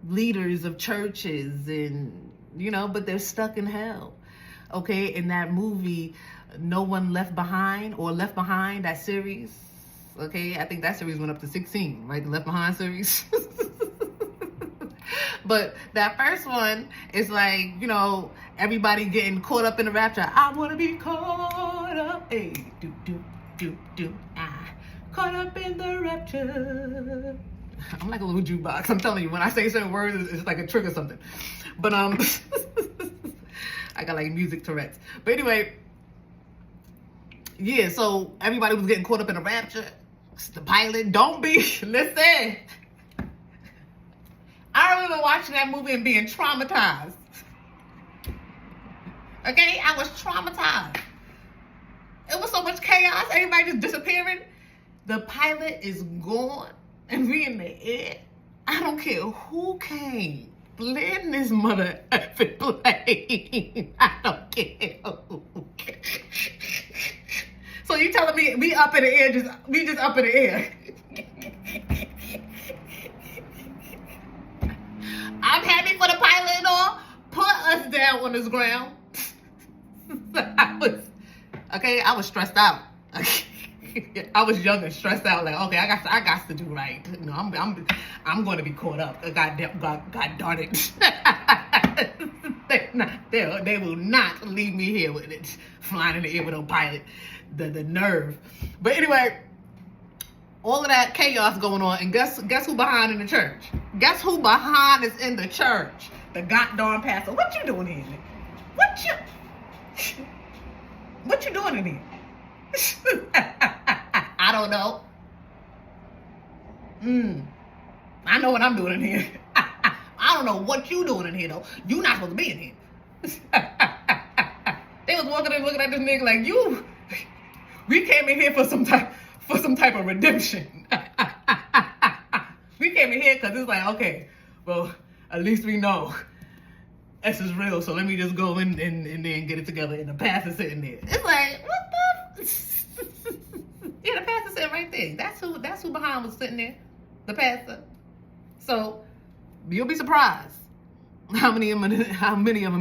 Leaders of churches and, you know, but they're stuck in hell. Okay, in that movie, No One Left Behind, or Left Behind, that series. Okay, I think that series went up to 16, right? The Left Behind series. But that first one is like, you know, everybody getting caught up in the rapture. I want to be caught up. Hey, caught up in the rapture. I'm like a little jukebox. I'm telling you, when I say certain words, it's like a trick or something. But I got like music Tourette's. But anyway, yeah. So everybody was getting caught up in the rapture. The pilot, don't be. Listen, I remember watching that movie and being traumatized. Okay, I was traumatized. It was so much chaos. Everybody just disappearing. The pilot is gone. And we in the air. I don't care who came. Land this mother effing plane. I don't care who came. So you telling me we up in the air, we just up in the air. I'm happy for the pilot and all. Put us down on this ground. I was stressed out. I was young and stressed out. Like, okay, I got to do right. You know, I'm going to be caught up. God darn it. They will not leave me here with it, flying in the air with no pilot. The nerve. But anyway, all of that chaos going on, and guess who behind in the church? Guess who behind is in the church? The goddamn pastor. What you doing here? What you doing in here? I don't know. I know what I'm doing in here. I don't know what you doing in here though. You not supposed to be in here. They was walking and looking at this nigga like, you. We came in here for some type of redemption. We came in here because it's like, okay, well, at least we know this is real. So let me just go in and then get it together. And the pastor's sitting there. It's like, what the? Yeah, the pastor sitting right there. That's who behind was sitting there. The pastor. So you'll be surprised how many of them in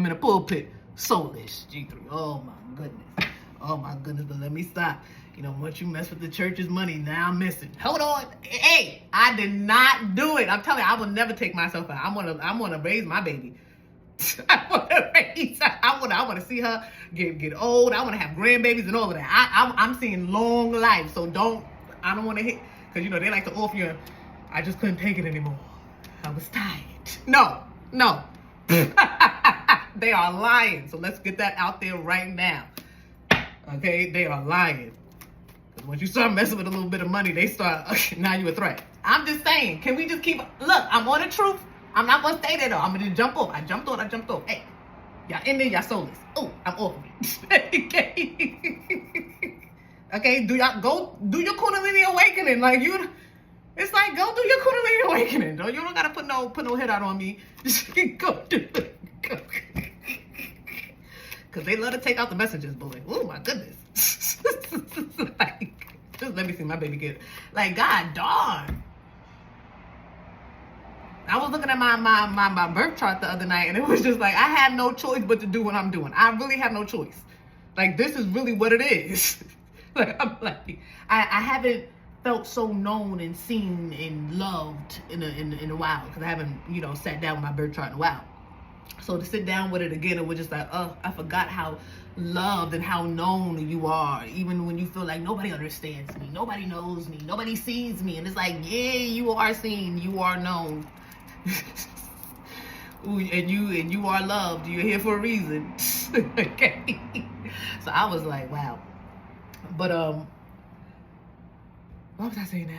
the pulpit soulish. G3. Oh my goodness. Oh my goodness, but let me stop. You know, once you mess with the church's money, now I'm missing. Hold on. Hey, I did not do it. I'm telling you, I will never take myself out. I'm gonna raise my baby. I want to see her get old. I want to have grandbabies and all of that. I'm seeing long life. So I don't want to hit, because, you know, they like to offer you, I just couldn't take it anymore. I was tired. No. They are lying. So let's get that out there right now. Okay, they are lying. Because once you start messing with a little bit of money, they start, okay, now you a threat. I'm just saying, can we just keep, look, I'm on the truth. I'm not going to stay there, though. I'm going to jump off. I jumped off. Hey, y'all in there, y'all soulless. Oh, I'm off of it. Okay, do your Kundalini awakening. Like, it's like, go do your Kundalini awakening. You don't got to put no head out on me. Just go do it. Go. Because they love to take out the messages, boy. Oh, my goodness. Like, just let me see my baby get, like, God darn. I was looking at my birth chart the other night, and it was just like, I have no choice but to do what I'm doing. I really have no choice. Like, this is really what it is. Like, I'm like, I haven't felt so known and seen and loved in a while, because I haven't, you know, sat down with my birth chart in a while. So to sit down with it again, it was just like, I forgot how loved and how known you are, even when you feel like nobody understands me, nobody knows me, nobody sees me. And it's like, yeah, you are seen, you are known. Ooh, and you are loved. You're here for a reason. Okay. So I was like, wow. But why was I saying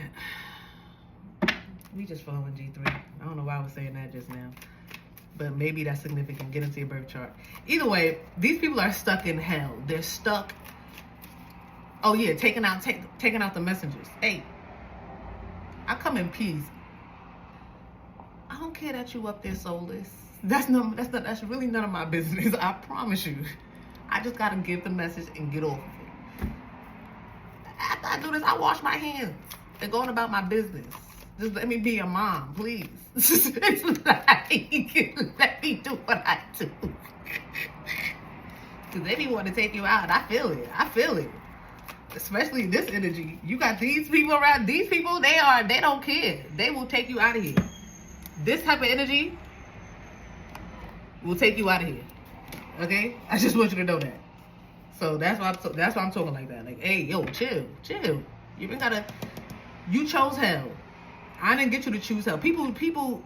that? We just following G3. I don't know why I was saying that just now. But maybe that's significant. Get into your birth chart. Either way, these people are stuck in hell. They're stuck. Oh yeah, taking out the messengers. Hey, I come in peace. I don't care that you up there soulless. That's really none of my business. I promise you. I just gotta give the message and get off of it. After I do this, I wash my hands and going about my business. Just let me be a mom, please. It's like, let me do what I do. Because they be want to take you out. I feel it. Especially this energy. You got these people around. These people, they don't care. They will take you out of here. This type of energy will take you out of here. Okay? I just want you to know that. So that's why I'm talking like that. Like, hey, yo, chill. You chose hell. I didn't get you to choose hell. People,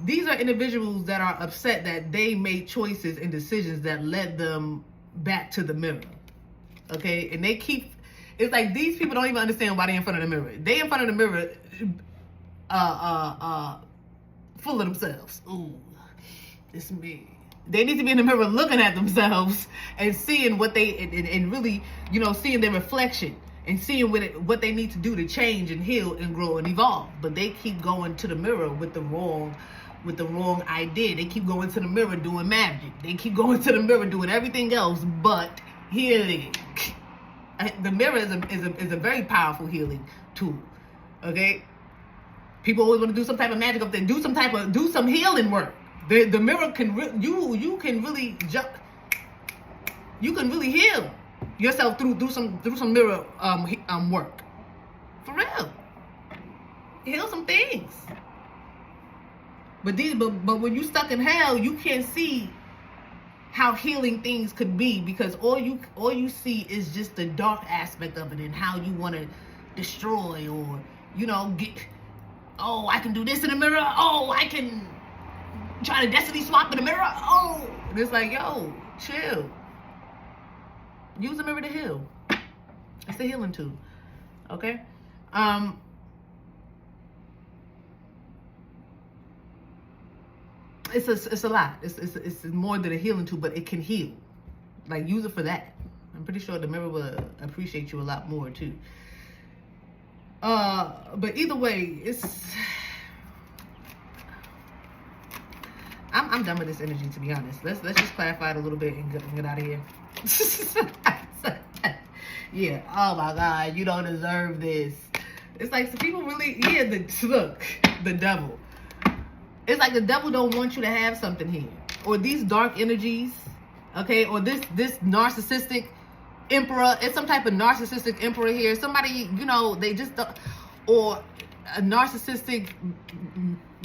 these are individuals that are upset that they made choices and decisions that led them back to the mirror. Okay? And it's like these people don't even understand why they're in front of the mirror. They in front of the mirror, full of themselves. Ooh, it's me. They need to be in the mirror looking at themselves and seeing what and really, you know, seeing their reflection and seeing what they need to do to change and heal and grow and evolve. But they keep going to the mirror with the wrong idea. They keep going to the mirror doing magic. They keep going to the mirror doing everything else but healing. The mirror is a very powerful healing tool. Okay? People always want to do some type of magic up there, do some healing work. The mirror can you can really heal yourself through some mirror work. For real. Heal some things. But when you stuck in hell, you can't see how healing things could be, because all you see is just the dark aspect of it and how you want to destroy or, you know, I can do this in the mirror. Oh, I can try to destiny swap in the mirror. Oh, and it's like, yo, chill. Use the mirror to heal. It's a healing tool. Okay? It's a lot. It's more than a healing tool, but it can heal. Like, use it for that. I'm pretty sure the mirror will appreciate you a lot more too. But either way, I'm done with this energy, to be honest. Let's just clarify it a little bit and get out of here. Yeah. Oh my God, you don't deserve this. It's like some people really, look, the devil. It's like the devil don't want you to have something here, or these dark energies, okay, or this narcissistic emperor. It's some type of narcissistic emperor here. Somebody, you know, they just don't, or a narcissistic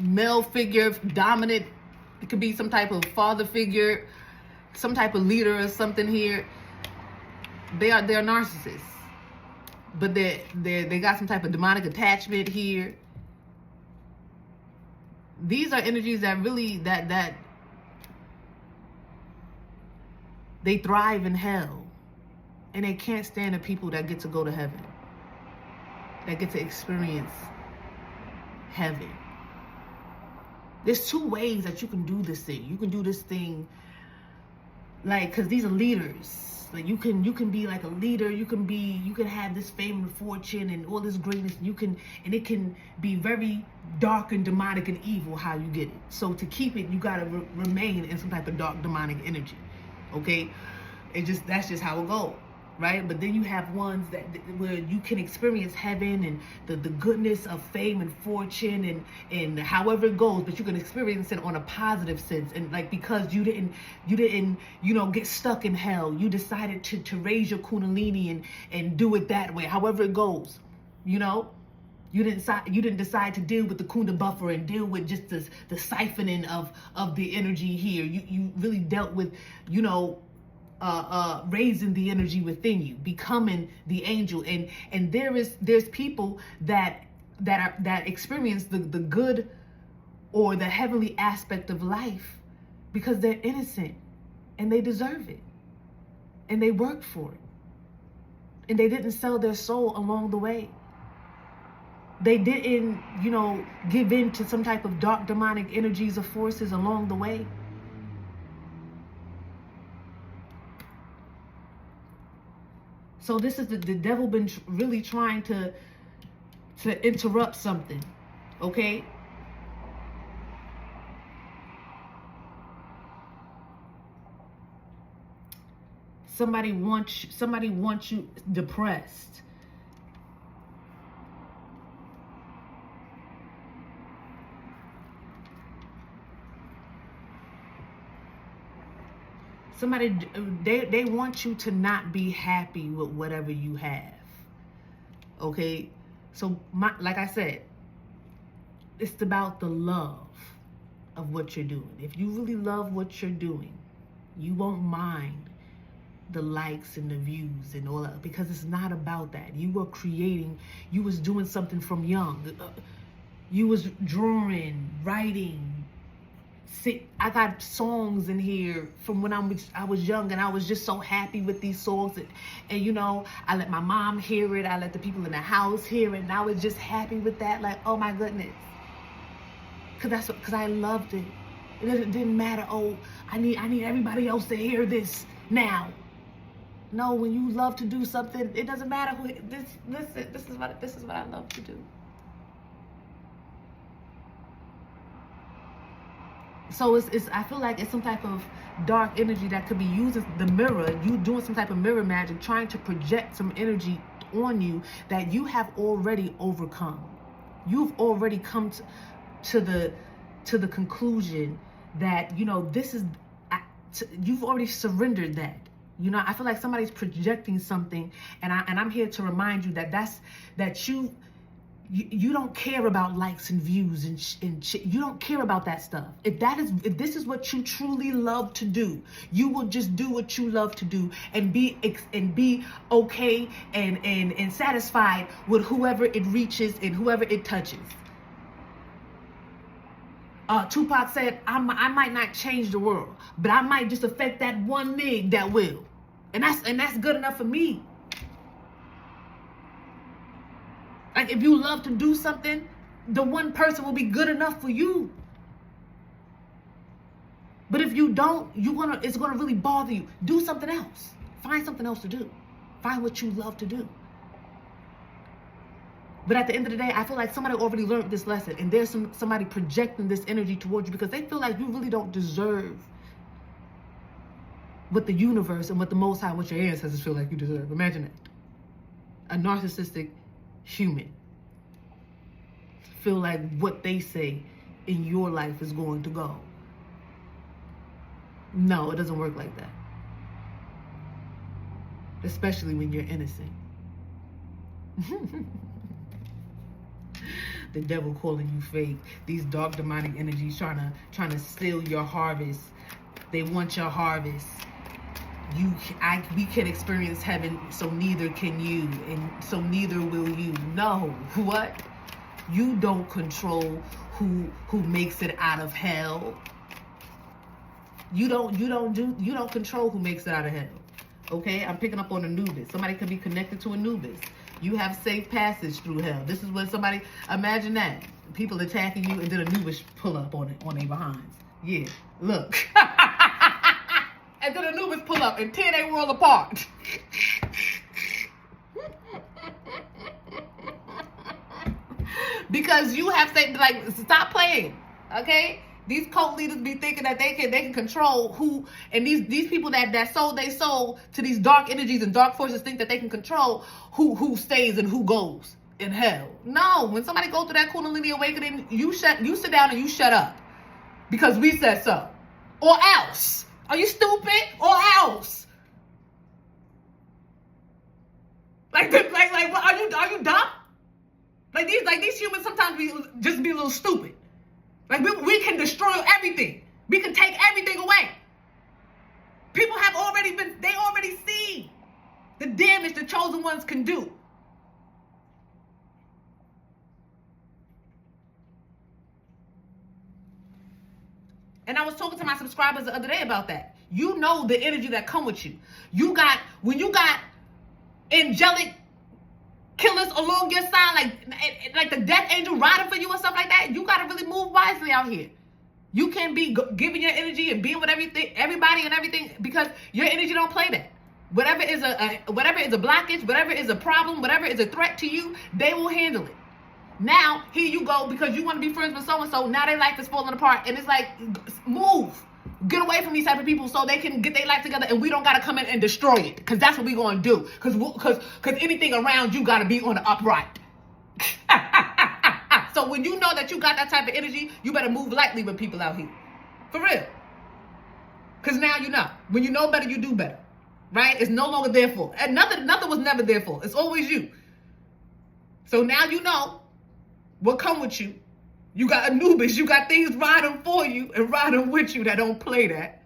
male figure, dominant. It could be some type of father figure, some type of leader or something here. They're narcissists, but they got some type of demonic attachment here. These are energies that really that they thrive in hell, and they can't stand the people that get to go to heaven, that get to experience heaven. There's two ways that you can do this thing. You can do this thing, like, because these are leaders. Like, you can be like a leader. You can have this fame and fortune and all this greatness. And it can be very dark and demonic and evil how you get it. So to keep it, you gotta remain in some type of dark demonic energy. Okay, that's just how it goes, right? But then you have ones where you can experience heaven and the goodness of fame and fortune and however it goes, but you can experience it on a positive sense. And like, because you didn't get stuck in hell, you decided to raise your kundalini and do it that way, however it goes. You didn't decide to deal with the kunda buffer and deal with just the siphoning of the energy here. You really dealt with, raising the energy within you, becoming the angel. And there's people that experience the good or the heavenly aspect of life because they're innocent and they deserve it and they worked for it and they didn't sell their soul along the way. They didn't, give in to some type of dark demonic energies or forces along the way. So this is the devil been really trying to interrupt something, okay? Somebody wants you depressed. Somebody, they want you to not be happy with whatever you have. Okay? So, like I said, it's about the love of what you're doing. If you really love what you're doing, you won't mind the likes and the views and all that, because it's not about that. You were creating, you was doing something from young. You was drawing, writing. See, I got songs in here from when I was young, and I was just so happy with these songs. And I let my mom hear it. I let the people in the house hear it. And I was just happy with that. Like, oh my goodness. Because I loved it. It didn't matter, oh, I need everybody else to hear this now. No, when you love to do something, it doesn't matter who. This is what I love to do. So I feel like it's some type of dark energy that could be used as the mirror. You doing some type of mirror magic, trying to project some energy on you that you have already overcome. You've already come to the conclusion that this is. You've already surrendered that. I feel like somebody's projecting something, and I'm here to remind you that you don't care about likes and views and shit. You don't care about that stuff. If this is what you truly love to do, you will just do what you love to do and be okay and satisfied with whoever it reaches and whoever it touches. Tupac said, I might not change the world, but I might just affect that one nigga that will. And that's good enough for me. Like, if you love to do something, the one person will be good enough for you. But if you don't, it's gonna really bother you. Do something else. Find something else to do. Find what you love to do. But at the end of the day, I feel like somebody already learned this lesson, and there's somebody projecting this energy towards you because they feel like you really don't deserve what the universe and what the Most High and what your ancestors feel like you deserve. Imagine that. A narcissistic human feel like what they say in your life is going to go. No, it doesn't work like that. especially when you're innocent. The devil calling you fake. These dark demonic energies trying to steal your harvest. They want your harvest. We can experience heaven, so neither can you, and so neither will you. No, what? You don't control who makes it out of hell. You don't control who makes it out of hell. Okay, I'm picking up on Anubis. Somebody could be connected to Anubis. You have safe passage through hell. This is when somebody, imagine that. People attacking you and then Anubis pull up on their behinds. Yeah, look. And then Anubis pull up and tear their world apart. Because you have said, like, stop playing, okay? These cult leaders be thinking that they can control who, and these people that sold their soul to these dark energies and dark forces think that they can control who stays and who goes in hell. No, when somebody goes through that Kundalini awakening, you sit down and you shut up, because we said so, or else. Are you stupid? Or else? Like what? Are you dumb? Like these humans sometimes just be a little stupid. Like we can destroy everything. We can take everything away. People have already seen the damage the chosen ones can do. And I was talking to my subscribers the other day about that. You know the energy that come with you. When you got angelic killers along your side, like the death angel riding for you and stuff like that, you got to really move wisely out here. You can't be giving your energy and being with everybody and everything, because your energy don't play that. Whatever is a blockage, whatever is a problem, whatever is a threat to you, they will handle it. Now, here you go, because you want to be friends with so-and-so, now their life is falling apart. And it's like, move. Get away from these type of people so they can get their life together, and we don't got to come in and destroy it, because that's what we're going to do. Because anything around you got to be on the upright. So when you know that you got that type of energy, you better move lightly with people out here. For real. Because now you know. When you know better, you do better. Right? It's no longer their fault. And nothing was never their fault. It's always you. So now you know what come with you. You got Anubis. You got things riding for you and riding with you that don't play that.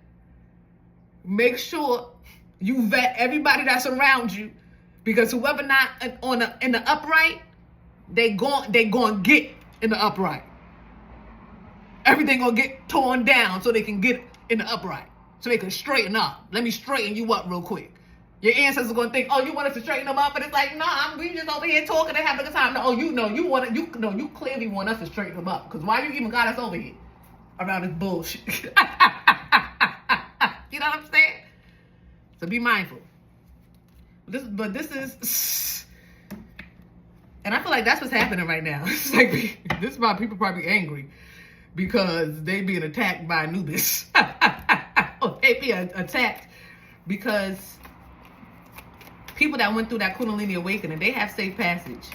Make sure you vet everybody that's around you, because whoever not in the upright, they going get in the upright. Everything gonna get torn down so they can get in the upright, so they can straighten up. Let me straighten you up real quick. Your ancestors are gonna think, oh, you want us to straighten them up, and it's like, nah, we just over here talking and having a good time. No, you clearly want us to straighten them up, because why you even got us over here around this bullshit? You know what I'm saying? So be mindful. This is, and I feel like that's what's happening right now. It's like, this is why people probably angry, because they being attacked by Anubis. Or they being attacked because people that went through that Kundalini awakening, they have safe passage,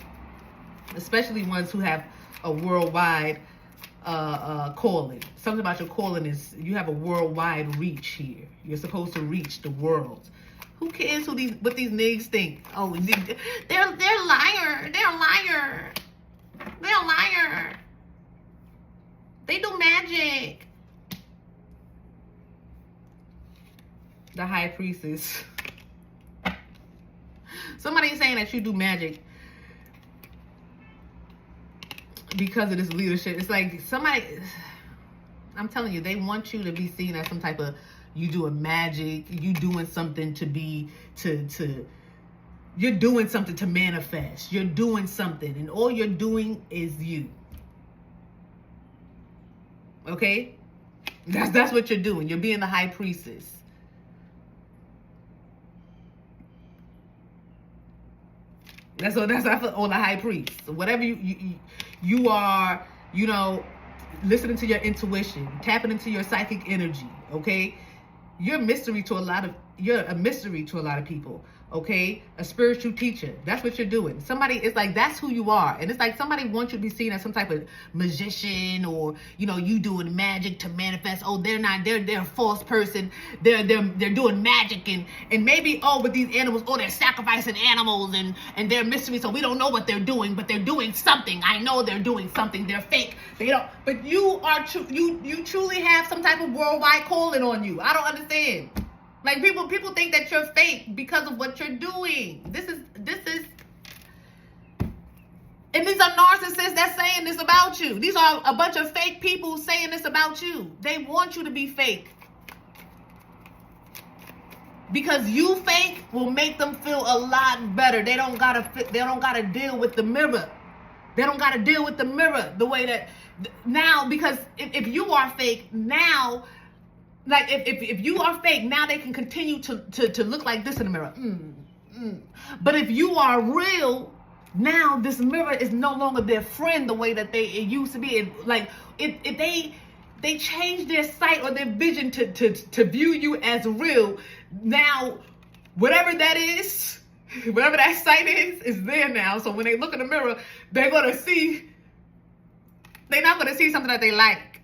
especially ones who have a worldwide calling. Something about your calling is you have a worldwide reach here. You're supposed to reach the world. Who cares what these niggas think? Oh, they're liar. They're a liar. They're a liar. They do magic. The high priestess. Somebody's saying that you do magic because of this leadership. It's like somebody, I'm telling you, they want you to be seen as some type of, you doing magic, you doing something you're doing something to manifest. You're doing something, and all you're doing is you. Okay? That's what you're doing. You're being the high priestess. That's I feel, or the high priest. So whatever you are, you know, listening to your intuition, tapping into your psychic energy, okay? You're a mystery to a lot of people. okay? A spiritual teacher. That's what you're doing. Somebody, it's like, that's who you are. And it's like somebody wants you to be seen as some type of magician, or, you know, you doing magic to manifest. Oh, they're a false person. They're doing magic, and maybe, oh, with these animals, oh, they're sacrificing animals, and they're mystery, so we don't know what they're doing, but they're doing something. I know they're doing something. They're fake. They don't, but you are you truly have some type of worldwide calling on you. I don't understand. Like, people think that you're fake because of what you're doing. This is, and these are narcissists that's saying this about you. These are a bunch of fake people saying this about you. They want you to be fake. Because you fake will make them feel a lot better. They don't gotta deal with the mirror. They don't gotta deal with the mirror the way that now, because if you are fake now, like, if you are fake, now they can continue to look like this in the mirror. But if you are real, now this mirror is no longer their friend the way that it used to be. If they change their sight or their vision to view you as real, now whatever that is, whatever that sight is there now. So when they look in the mirror, they're not gonna see something that they like.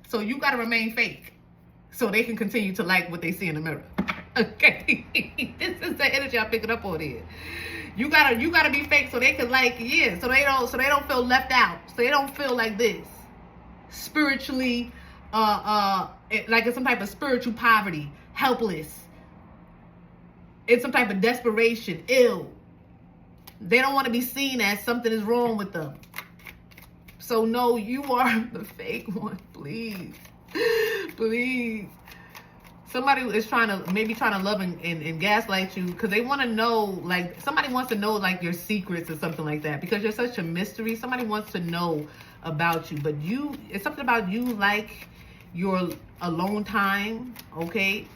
So you gotta remain fake, so they can continue to like what they see in the mirror. Okay, this is the energy I'm picking up on here. You gotta be fake so they can like, yeah, so they don't feel left out, so they don't feel like this spiritually, like it's some type of spiritual poverty, helpless, it's some type of desperation, ill. They don't want to be seen as something is wrong with them. So no, you are the fake one, please. Please. Somebody is trying to love and gaslight you because they want to know, like, somebody wants to know, like, your secrets or something like that, because you're such a mystery. Somebody wants to know about you, but it's something about you, like your alone time, okay?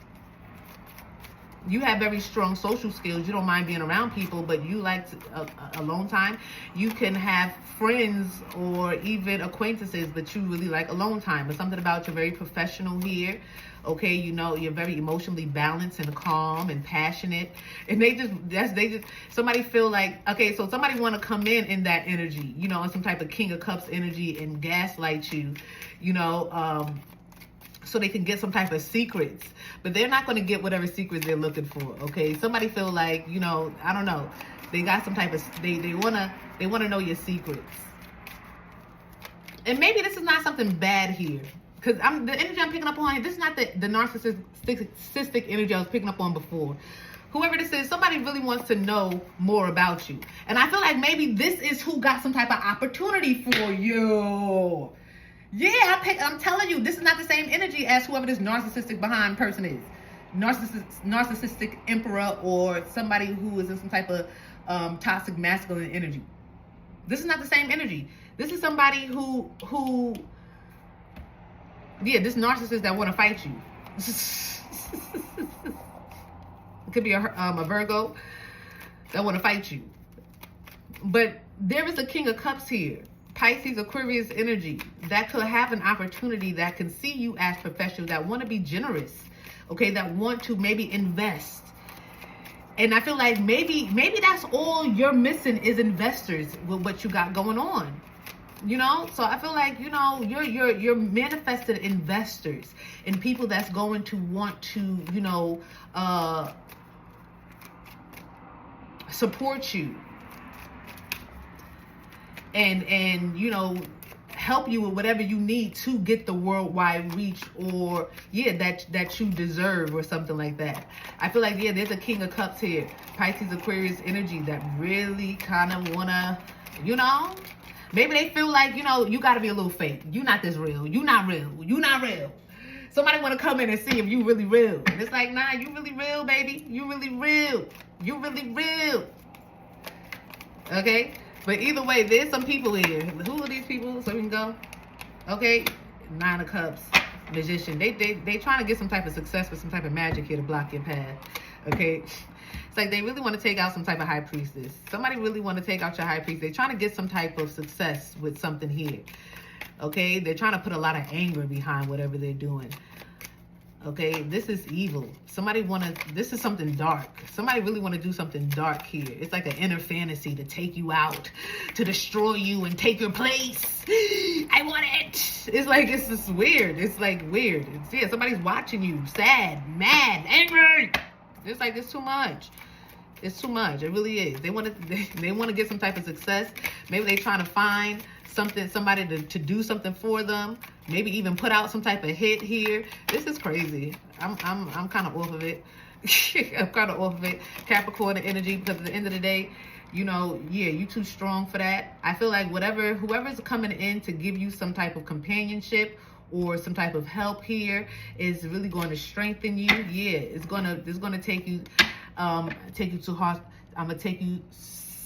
You have very strong social skills. You don't mind being around people, but you like alone time. You can have friends or even acquaintances, but you really like alone time. But something about you're very professional here. Okay, you know, you're very emotionally balanced and calm and passionate. And somebody feel like, okay, so somebody want to come in that energy, you know, in some type of King of Cups energy and gaslight you, you know, so they can get some type of secrets, but they're not going to get whatever secrets they're looking for. Okay, somebody feel like, you know, I don't know, they got some type of, they want to know your secrets. And maybe this is not something bad here, because the energy I'm picking up on, this is not the narcissistic energy I was picking up on before. Whoever this is, somebody really wants to know more about you, and I feel like maybe this is who got some type of opportunity for you. Yeah, I'm telling you, this is not the same energy as whoever this narcissistic behind person is. Narcissistic emperor, or somebody who is in some type of toxic masculine energy. This is not the same energy. This is somebody who this narcissist that want to fight you. It could be a Virgo that want to fight you. But there is a King of Cups here. Pisces, Aquarius energy that could have an opportunity, that can see you as professional, that want to be generous, okay, that want to maybe invest. And I feel like maybe that's all you're missing is investors with what you got going on, you know. So I feel like, you know, you're manifested investors and people that's going to want to, you know, support you. And you know, help you with whatever you need to get the worldwide reach, or that you deserve, or something like that. I feel like there's a King of Cups here, Pisces, Aquarius energy, that really kind of wanna, you know, maybe they feel like, you know, you gotta be a little fake. You're not this real. You're not real. You're not real. Somebody want to come in and see if you really real. And it's like, nah, you really real, baby. You really real. You really real. Okay. But either way, there's some people here. Who are these people? So we can go. Okay, 9 of Cups, Magician. They trying to get some type of success with some type of magic here to block your path. Okay, it's like they really want to take out some type of High Priestess. Somebody really want to take out your High Priest. They're trying to get some type of success with something here. Okay, they're trying to put a lot of anger behind whatever they're doing. Okay, this is evil. This is something dark. Somebody really want to do something dark here. It's like an inner fantasy to take you out, to destroy you and take your place. I want it. It's like, it's just weird. It's like weird. Yeah, somebody's watching you, sad, mad, angry. It's like, it's too much. It's too much. It really is. They want to get some type of success. Maybe they're trying to find somebody to do something for them. Maybe even put out some type of hit here. This is crazy. I'm kind of off of it. I'm kind of off of it. Capricorn energy, because at the end of the day, you know, yeah, you too strong for that. I feel like whoever's coming in to give you some type of companionship or some type of help here is really going to strengthen you. Yeah, it's gonna take you to heart. I'm gonna take you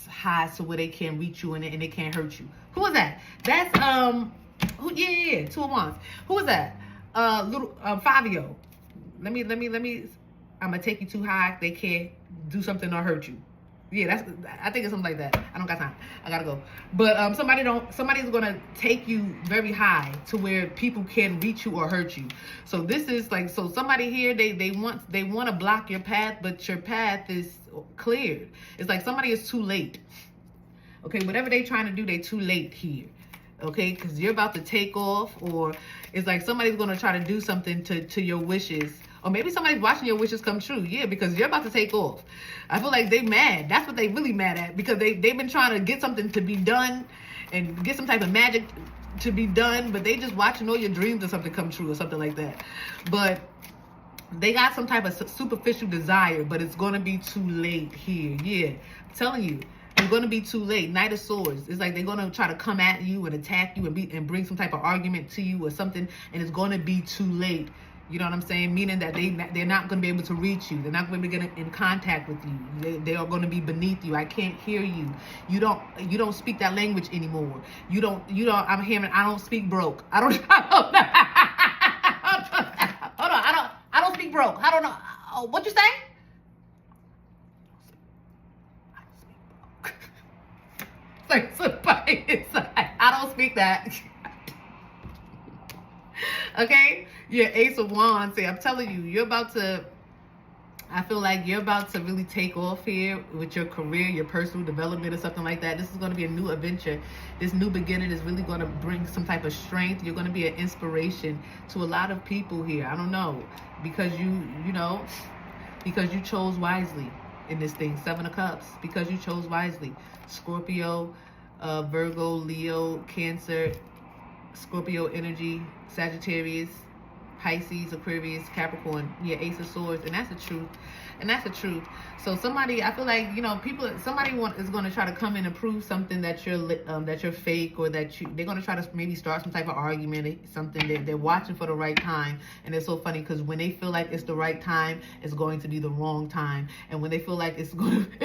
high so where they can't reach you and they can't hurt you. Who was that? That's yeah, 2 of Wands. Who was that? Little Fabio. Let me. I'm gonna take you too high. They can't do something or hurt you. Yeah, I think it's something like that. I don't got time. I gotta go. But somebody's gonna take you very high to where people can't reach you or hurt you. So this is like, so somebody here, they want to block your path, but your path is cleared. It's like somebody is too late. Okay, whatever they trying to do, they too late here. Okay, because you're about to take off, or it's like somebody's gonna try to do something to your wishes. Or maybe somebody's watching your wishes come true. Yeah, because you're about to take off. I feel like they mad. That's what they really mad at. Because they've been trying to get something to be done and get some type of magic to be done. But they just watching all your dreams or something come true or something like that. But they got some type of superficial desire. But it's going to be too late here. Yeah, I'm telling you. It's going to be too late. Knight of Swords. It's like they're going to try to come at you and attack you and bring some type of argument to you or something. And it's going to be too late. You know what I'm saying? Meaning that they're not going to be able to reach you. They're not going to be getting in contact with you. They are going to be beneath you. I can't hear you. You don't speak that language anymore. You don't. I'm hearing. I don't speak broke. I don't. Hold on. I don't speak broke. I don't know. Oh, what you say? I don't speak broke. Like somebody inside. I don't speak that. Okay? Yeah, Ace of Wands. See, I'm telling you, I feel like you're about to really take off here with your career, your personal development or something like that. This is going to be a new adventure. This new beginning is really going to bring some type of strength. You're going to be an inspiration to a lot of people here. I don't know. Because because you chose wisely in this thing. 7 of Cups. Because you chose wisely. Scorpio, Virgo, Leo, Cancer, Scorpio energy, Sagittarius, Pisces, Aquarius, Capricorn. Yeah, Ace of Swords. And that's the truth. And that's the truth. So somebody, I feel like, somebody is going to try to come in and prove something that you're fake, or that they're going to try to maybe start some type of argument, something. They're watching for the right time. And it's so funny because when they feel like it's the right time, it's going to be the wrong time. And when they feel like it's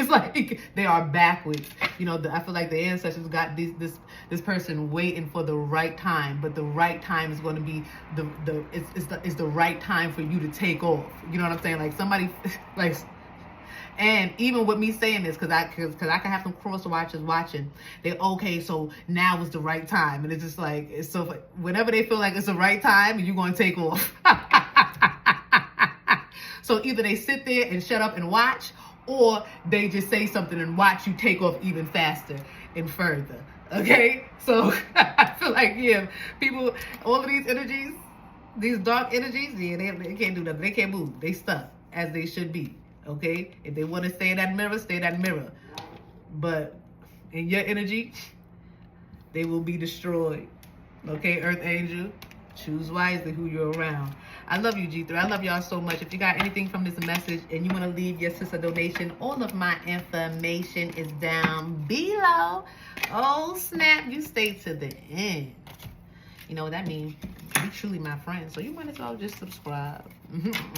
like they are backwards. I feel like the ancestors got this person waiting for the right time, but the right time is going to be it's the right time for you to take off. You know what I'm saying? Like somebody like. And even with me saying this, because I can have some cross watchers watching, so now is the right time. And it's just like, it's so, whenever they feel like it's the right time, you're going to take off. So either they sit there and shut up and watch, or they just say something and watch you take off even faster and further. Okay? So I feel like, yeah, people, all of these energies, these dark energies, yeah, they can't do nothing. They can't move. They stuck as they should be. Okay, if they want to stay in that mirror, stay in that mirror. But in your energy, they will be destroyed. Okay, Earth Angel, choose wisely who you're around. I love you, G3. I love y'all so much. If you got anything from this message and you want to leave your sister donation, all of my information is down below. Oh, snap. You stay to the end. You know what that means? You truly my friend. So you might as well just subscribe.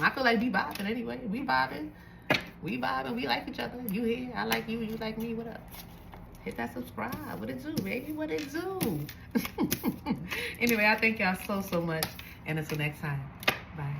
I feel like we vibing anyway. We vibing. We vibing. We like each other. You here. I like you. You like me. What up? Hit that subscribe. What it do, baby? What it do? Anyway, I thank y'all so much. And until next time. Bye.